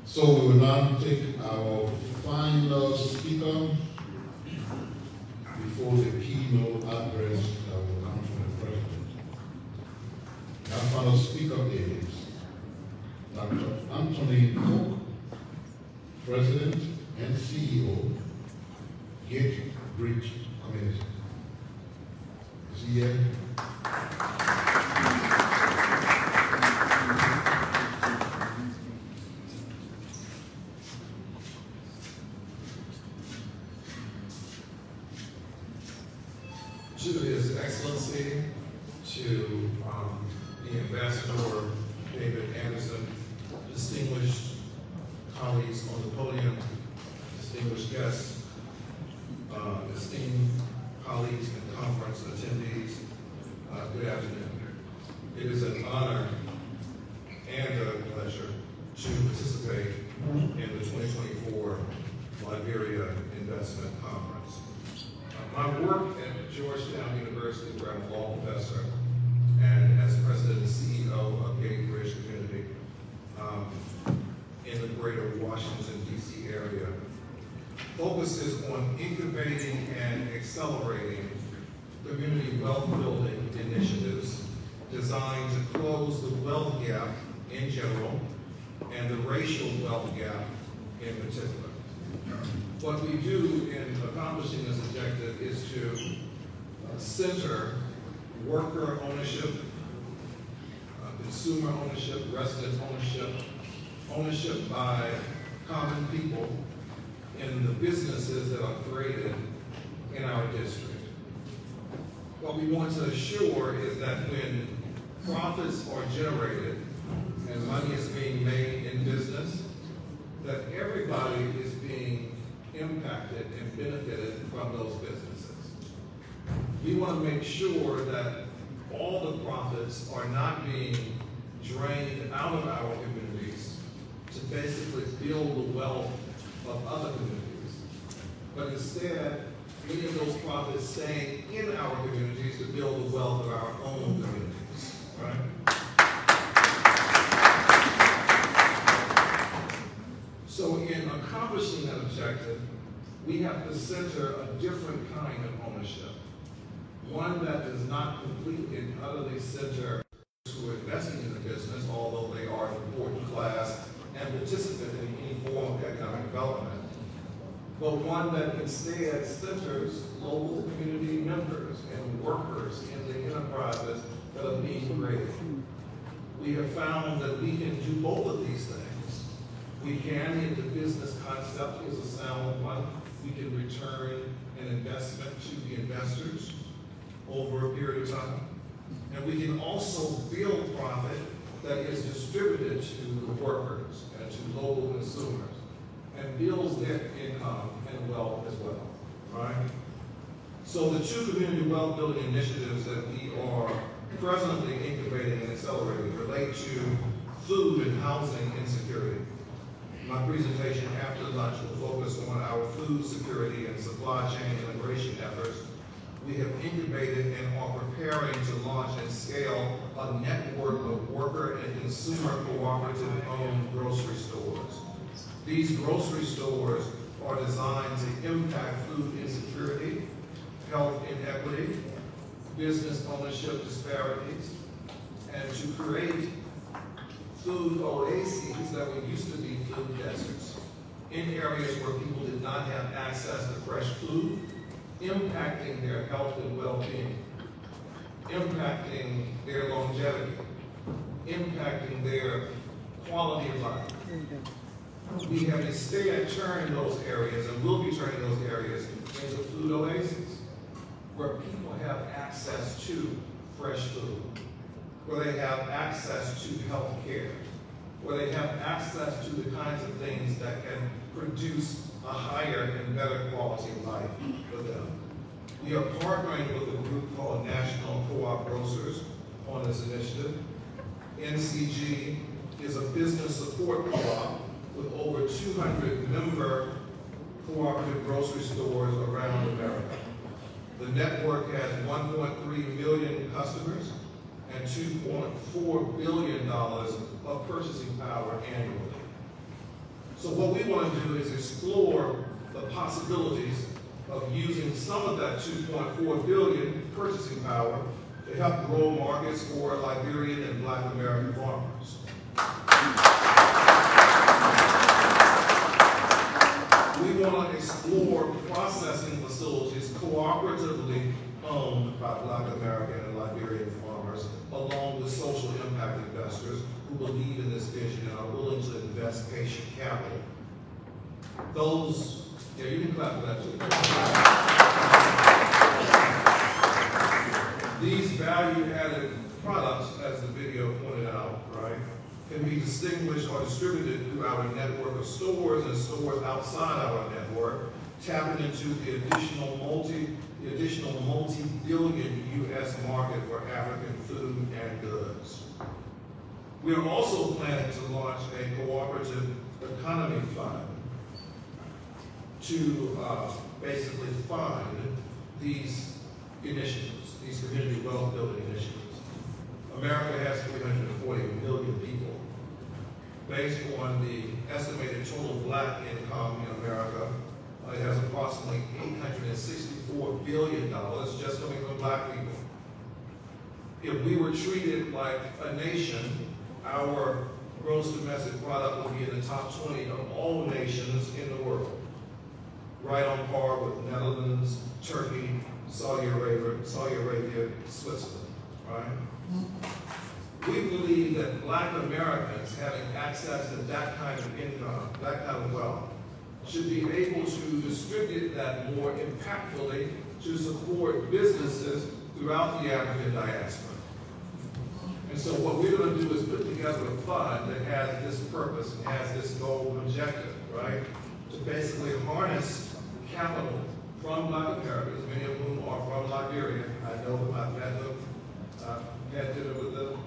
So we will now take our final speaker before the keynote address that will come from the President. Our final speaker is Dr. Anthony Cook, President and CEO, Gate Bridge Community. Is he here? To His Excellency, to the Ambassador David Anderson, distinguished colleagues on the podium, distinguished guests, esteemed colleagues and conference attendees, good afternoon. It is an honor and a pleasure to participate in the 2024 Liberia Investment Conference. My work at Georgetown University, where I'm a law professor, and as president and CEO of Gate Bridge Community in the greater Washington, D.C. area, focuses on incubating and accelerating community wealth building initiatives designed to close the wealth gap in general and the racial wealth gap in particular. What we do in accomplishing this objective is to center worker ownership, consumer ownership, resident ownership, ownership by common people in the businesses that are created in our district. What we want to assure is that when profits are generated and money is being made in business, that everybody is being impacted and benefited from those businesses. We want to make sure that all the profits are not being drained out of our communities to basically build the wealth of other communities, but instead, many of those profits staying in our communities to build the wealth of our own communities, right? So in accomplishing that objective, we have to center a different kind of ownership, one that does not completely and utterly center who are investing in the business, although they are an important class and participant in any form of economic development, but one that instead centers local community members and workers in the enterprises that are being created. We have found that we can do both of these things. We can, if the business concept is a sound one, we can return an investment to the investors over a period of time. And we can also build profit that is distributed to the workers and to local consumers and builds their income and wealth as well, right? So the two community wealth building initiatives that we are presently incubating and accelerating relate to food and housing insecurity. My presentation after lunch will focus on our food security and supply chain integration efforts. We have incubated and are preparing to launch and scale a network of worker and consumer cooperative-owned grocery stores. These grocery stores are designed to impact food insecurity, health inequity, business ownership disparities, and to create food oases that were used to be food deserts in areas where people did not have access to fresh food, impacting their health and well-being, impacting their longevity, impacting their quality of life. We have instead turned those areas, and will be turning those areas, into food oases, where people have access to fresh food, where they have access to health care, where they have access to the kinds of things that can produce a higher and better quality of life for them. We are partnering with a group called National Co-op Grocers on this initiative. NCG is a business support co-op with over 200 member cooperative grocery stores around America. The network has 1.3 million customers and $2.4 billion of purchasing power annually. So what we want to do is explore the possibilities of using some of that $2.4 billion purchasing power to help grow markets for Liberian and Black American farmers. We want to explore processing facilities cooperatively owned by Black American and Liberian farmers, along with social impact investors who believe in this vision and are willing to invest patient capital. Those, yeah, you can clap for that too. These value-added products, as the video pointed out, right, can be distinguished or distributed through our network of stores and stores outside our network, tapping into the additional multi-billion U.S. market for African food and goods. We are also planning to launch a cooperative economy fund to basically fund these initiatives, these community wealth building initiatives. America has 340 million people. Based on the estimated total Black income in America, It has approximately $864 billion just coming from black people. If we were treated like a nation, our gross domestic product would be in the top 20 of all nations in the world. Right on par with Netherlands, Turkey, Saudi Arabia, Switzerland, right? We believe that black Americans having access to that kind of income, that kind of wealth, should be able to distribute that more impactfully to support businesses throughout the African diaspora. And so what we're going to do is put together a fund that has this purpose and has this goal and objective, right? To basically harness capital from black Americans, many of whom are from Liberia. I know them, I've met them, had dinner with them.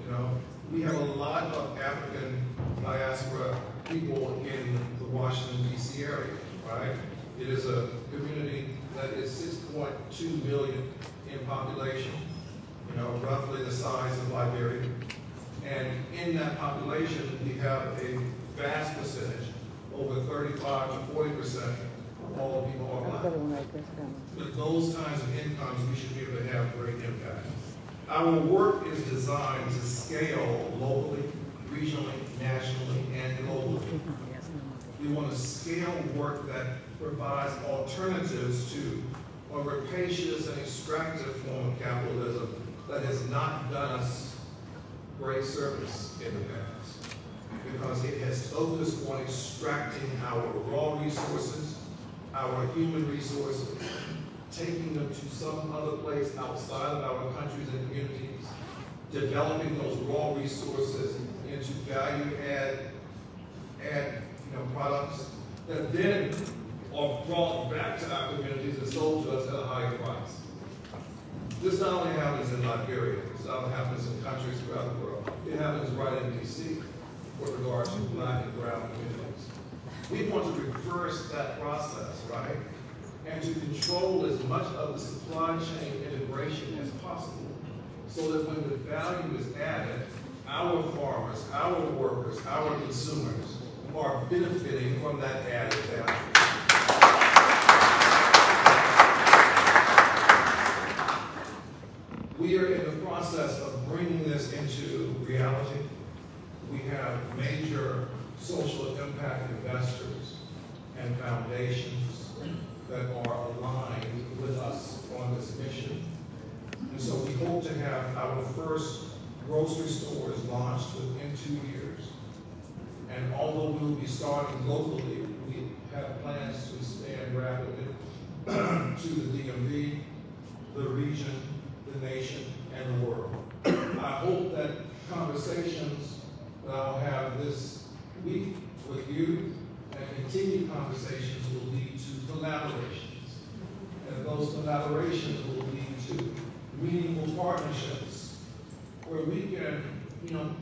You know, we have a lot of African diaspora people in the Washington, D.C. area, right? It is a community that is 6.2 million in population, you know, roughly the size of Liberia. And in that population, we have a vast percentage, over 35 to 40% of all people are black. With those kinds of incomes, we should be able to have great impact. Our work is designed to scale locally, regionally, nationally, and globally. We want to scale work that provides alternatives to a rapacious and extractive form of capitalism that has not done us great service in the past, because it has focused on extracting our raw resources, our human resources, taking them to some other place outside of our countries and communities, developing those raw resources into value-add products that then are brought back to our communities and sold to us at a higher price. This not only happens in Liberia, this not only happens in countries throughout the world, it happens right in D.C. with regard to black and brown communities. We want to reverse that process, right? And to control as much of the supply chain integration as possible, so that when the value is added, our farmers, our workers, our consumers are benefiting from that added value. We are in the process of bringing this into reality. We have major social impact investors and foundations that are aligned with us on this mission. And so we hope to have our first grocery stores launched within 2 years. And although we will be starting locally, we have plans to expand rapidly to the DMV, the region, the nation, and the world. I hope that conversations that I'll have this week with you and continued conversations will lead to collaborations. And those collaborations will lead to meaningful partnerships where we can,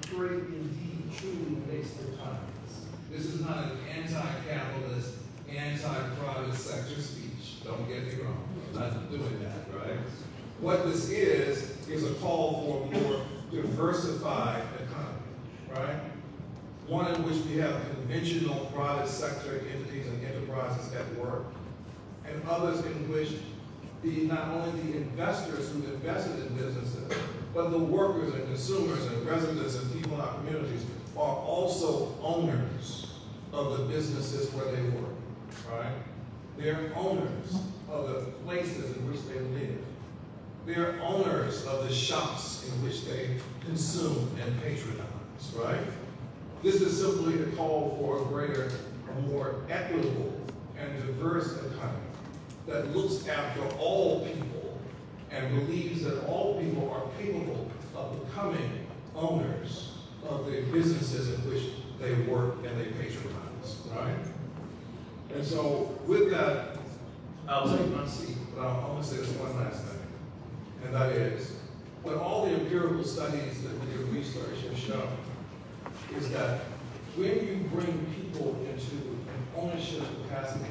create indeed truly wasteful times. This is not an anti-capitalist, anti-private sector speech. Don't get me wrong. I'm not doing that, right? What this is a call for a more diversified economy, right? One in which we have conventional private sector entities and enterprises at work, and others in which not only the investors who invested in businesses, but the workers and consumers and residents and people in our communities are also owners of the businesses where they work, right? They're owners of the places in which they live. They're owners of the shops in which they consume and patronize, right? This is simply a call for a greater, a more equitable and diverse economy that looks after all people and believes that all people are capable of becoming owners of the businesses in which they work and they patronize, right? And so with that, I'll take my seat, but I want to say this one last thing, and that is, what all the empirical studies that we have researched have shown is that when you bring people into an ownership capacity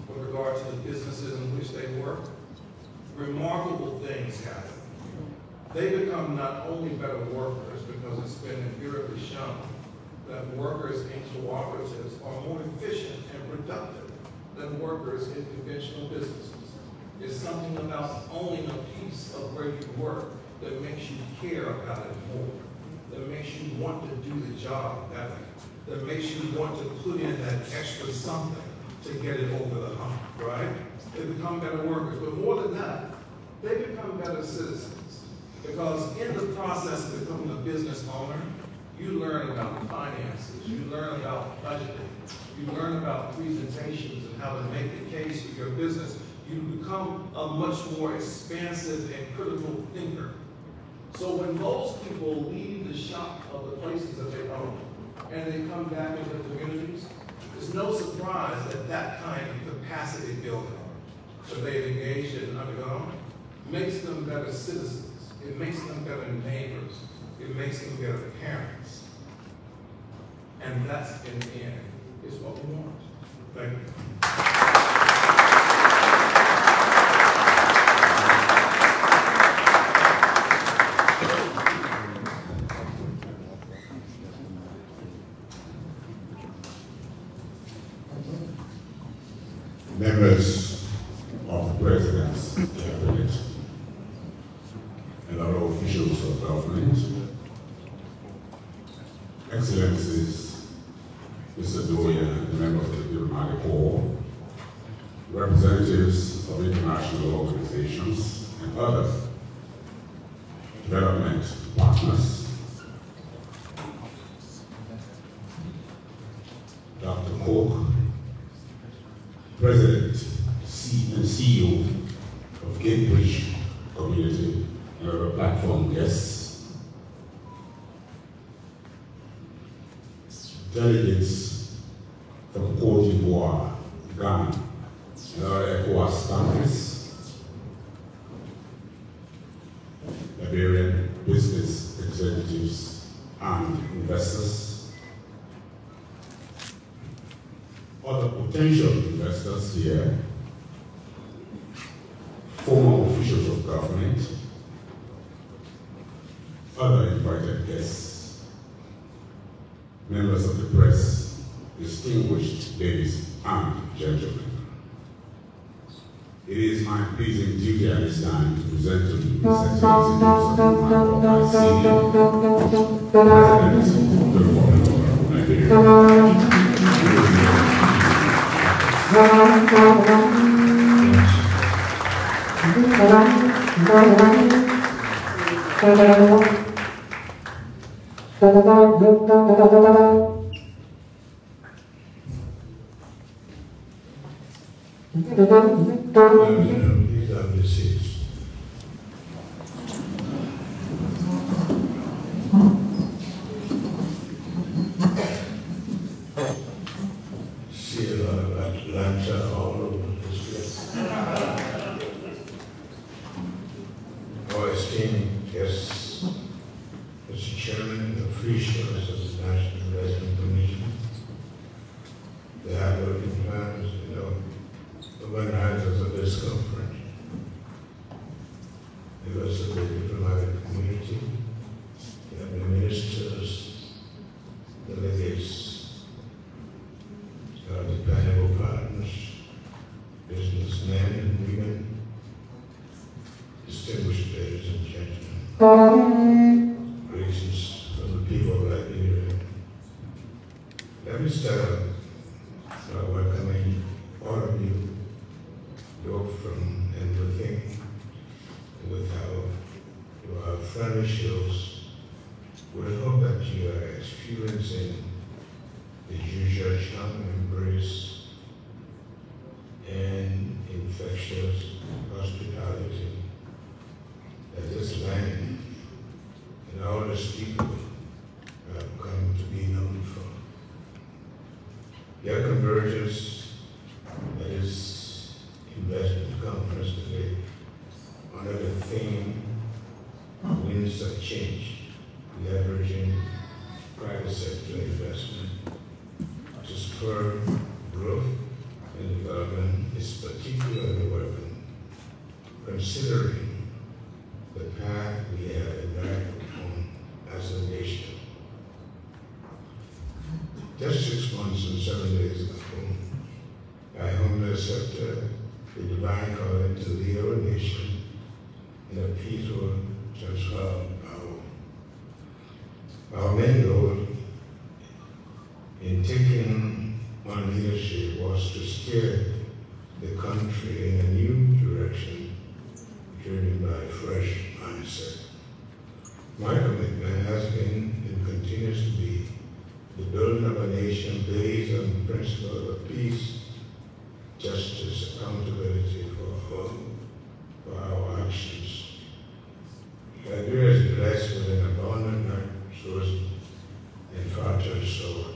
with regard to the businesses in which they work, remarkable things happen. They become not only better workers, because it's been empirically shown that workers in cooperatives are more efficient and productive than workers in conventional businesses. It's something about owning a piece of where you work that makes you care about it more, that makes you want to do the job better, that makes you want to put in that extra something to get it over the hump, right? They become better workers, but more than that, they become better citizens. Because in the process of becoming a business owner, you learn about finances, you learn about budgeting, you learn about presentations and how to make the case for your business. You become a much more expansive and critical thinker. So when most people leave the shop of the places that they own and they come back into the communities, it's no surprise that that kind of capacity building that they've engaged in and undergone makes them better citizens. It makes them better neighbors. It makes them better parents. And that's, in the end, is what we want. Thank you. Members of the President's Cabinet and other officials of government, Excellencies, Mr. Doyen, the member of the Diplomatic Corps, representatives of international organizations and other development partners, Dr. Cook, President and CEO of Cambridge Community and other platform guests, delegates from Côte d'Ivoire, Ghana, and other ECOWAS countries, Liberian business executives and investors, other potential investors here, former officials of government, other invited guests, members of the press, distinguished ladies and gentlemen. It is my pleasing duty at this time to present to you His Excellency my Senior President of the Republic of Liberia. Please have your seats. See a lot of Atlanta all over this place. Our esteemed guests, Mr. Chairman, officials of the National Investment Commission, the hard-working planners, organizers of this conference, members of the diplomatic community, the ministers, delegates, the panel partners, businessmen and women, distinguished ladies and gentlemen, greetings from the people of Liberia. Let me start by welcoming all of you from and within, with our friendly shows. We hope that you are experiencing the usual charm and embrace and infectious hospitality that this land and all its people have come to be known for. Your convergence, that is investment conference today, under the theme Winds of Change, leveraging private sector investment to spur growth and development is particularly welcome, considering the path we have embarked on as a nation. Just 6 months and 7 days ago, I humbly accept the divine calling to lead our nation in a peaceful, transformed power. Our main goal in taking on leadership was to steer the country in a new direction, driven by a fresh mindset. My commitment has been and continues to be the building of a nation based on the principles of peace, justice, accountability for our actions. Liberia is blessed with an abundant resource and fertile soil.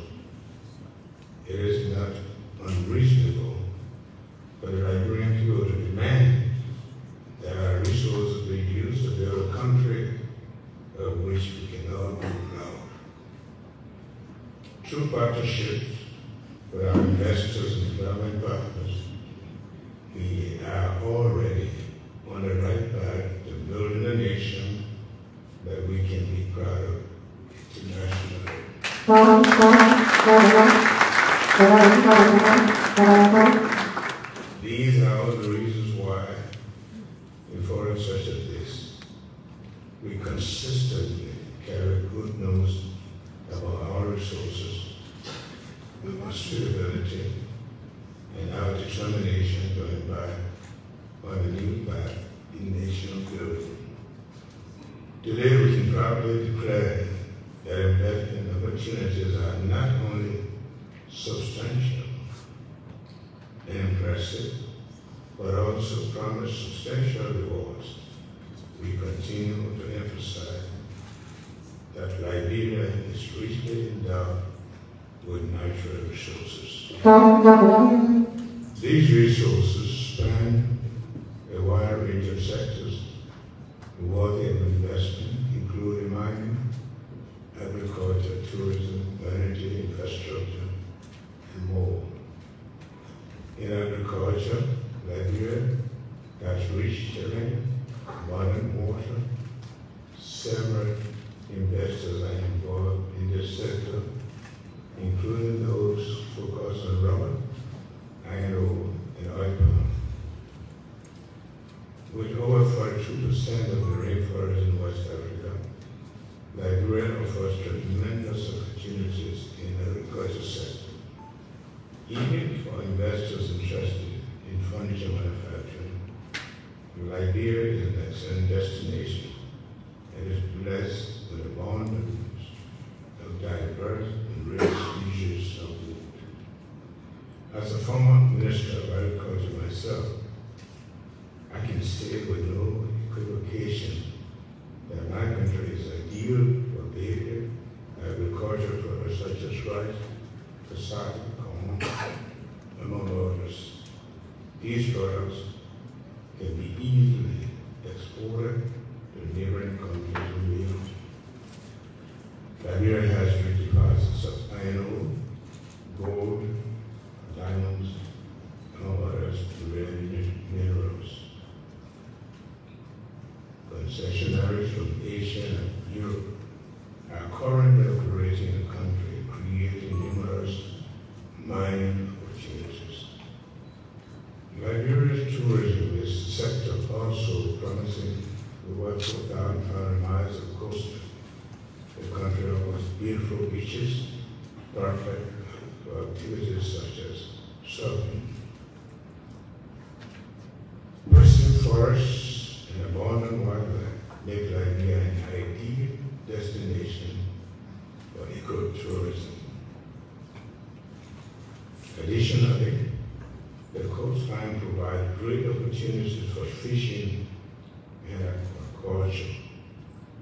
It is not unreasonable for the Liberian people to demand that our resources be used to build a country of which we can all be proud. Through partnerships with our investors and development partners, we are already on the right path to building a nation that we can be proud of internationally. These are all the reasons why, in forums such as this, we consistently carry good news about our resources, our suitability, and our determination to embark on a new path in national building. Today we can proudly declare that investment opportunities are not only substantial and impressive, but also promise substantial rewards. We continue to emphasize that Liberia is richly endowed with natural resources. These resources span a wide range of sectors worthy of investment, including mining, agriculture, tourism, energy, infrastructure, and more. In agriculture, Liberia has rich terrain, abundant water. Several investors are involved in this sector, including those focused on rubber, iron ore, and oil palm. With over 42% of the rainforest in West Africa, Liberia offers tremendous opportunities in the agriculture sector. Even for investors interested in furniture manufacturing, Liberia is an excellent destination and is blessed with abundance of diverse and rich species of wood. As a former Minister of Agriculture myself, I can say with no equivocation that my country is ideal for dairy, agricultural products such as rice, cassava, corn, among others. These products can be easily exported to neighboring countries and beyond. Liberia has rich deposits of iron ore, gold, diamonds, and others rare minerals. Concessionaries from Asia and Europe are currently operating in the country, creating numerous mining opportunities. Liberia's tourism sector also promising with what 4,500 miles of coast. The country offers beautiful beaches, perfect for activities such as surfing. Western forests and abundant wildlife make Liberia an ideal destination for ecotourism. Additionally, the coastline provides great opportunities for fishing and aquaculture.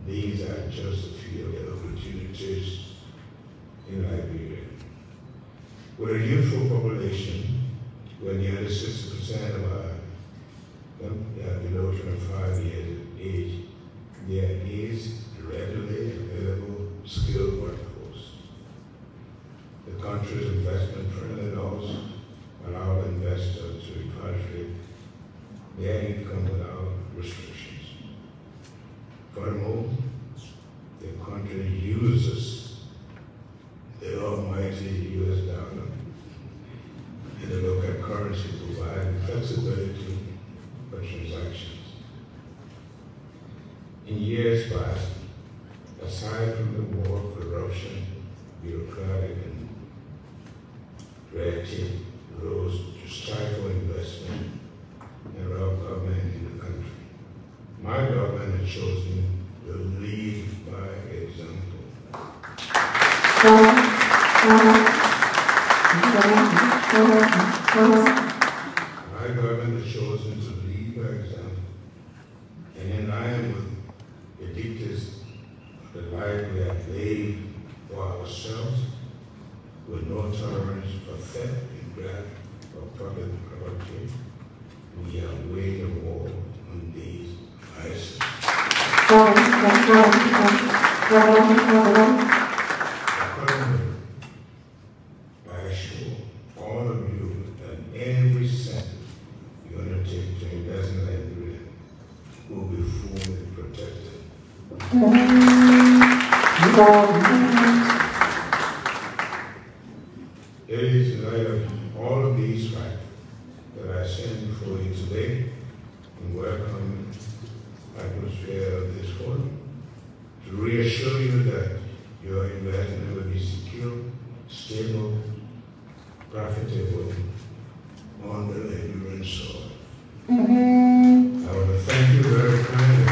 These are just a few of the opportunities in Liberia. With a youthful population, where nearly 60% of our are below 25 years of age, there is readily available skilled workforce. The country's investment-friendly laws allow investors to repatriate their income without restrictions. Furthermore, the country uses the almighty US dollar and the local currency currency provide flexibility for transactions. In years past, aside from the war, corruption, bureaucratic and red tape rose to stifle investment and rob government in the country. My government has chosen to lead by example. My government has chosen to lead by example, and in line with the dictates of the life we have laid for ourselves, with no tolerance for theft and graft or public property, we have waged a war on these vices. I assure all of you that every cent you undertake to invest in Liberia will be fully protected. It is in light of all of these facts that I stand before you today and welcome the atmosphere of this forum to reassure you that your investment will be secure, stable, profitable on the Liberian soil. I want to thank you very kindly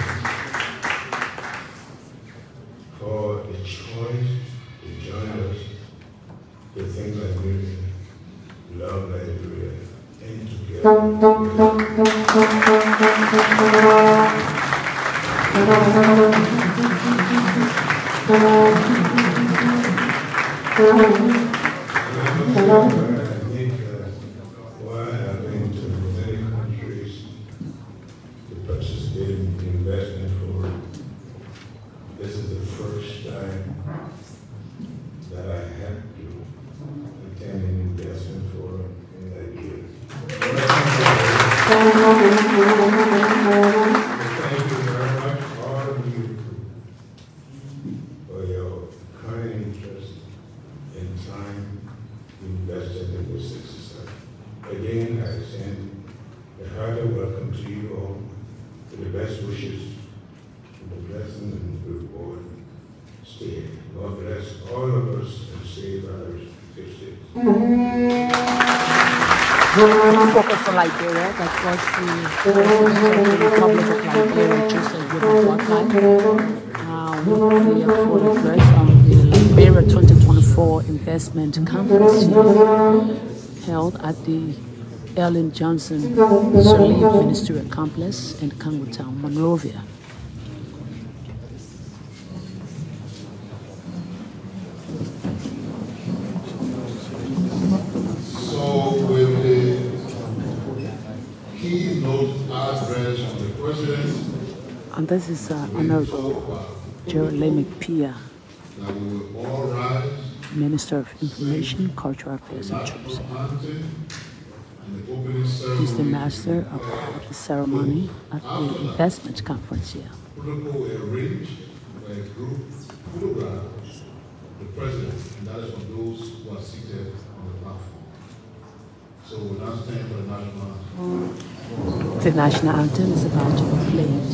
for the choice to join us to think Liberia, love Liberia, and why I've been to many countries to participate in the investment forum. This is the first time that I have to attend an investment forum in Liberia. Thank you very much, all of you, for your kind interest and time invested in this exercise. Again, I extend a hearty welcome to you all, to the best wishes, and the blessing and reward. Stay. God bless all of us and save our state. Focus on Liberia, that was the President of the Republic of Liberia, Joseph we are for the address on the Liberia 2024 Investment Conference held at the Ellen Johnson Sirleaf Ministerial Complex in Congo Town, Monrovia. So with the keynote address of the President, and this is Honorable Jeremy Pia, Minister of Information, Cultural Affairs and Tourism. He's the master of the ceremony at the investment conference here. Protocol were arranged by a group photograph the President, and that is for those who are seated on the platform. So we now stand for the national anthem. The national anthem is about to be played.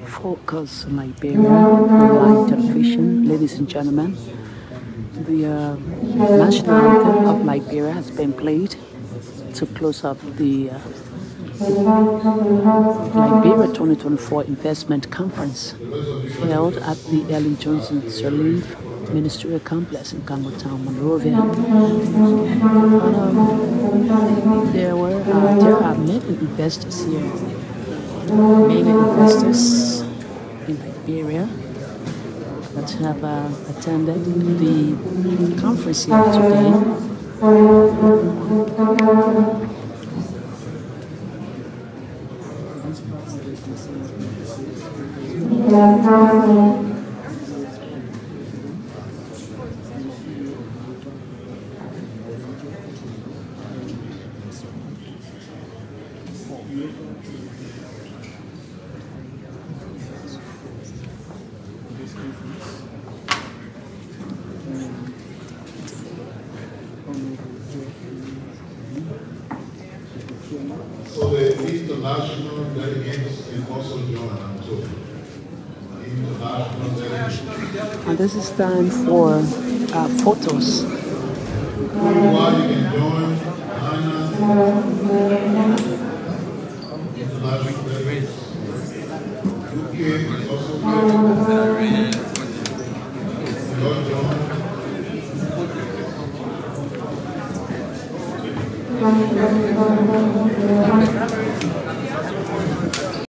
Focus Liberia on live television. Ladies and gentlemen, the national anthem of Liberia has been played to close up the Liberia 2024 Investment Conference held at the Ellen Johnson Sirleaf Ministerial Complex in Congo Town, Monrovia. There are many investors here, many investors in Liberia that have attended the conference here today. So the international delegates can also join too. International delegates. And this is time for photos. Worldwide you can join. International delegates. UK is also here. Join.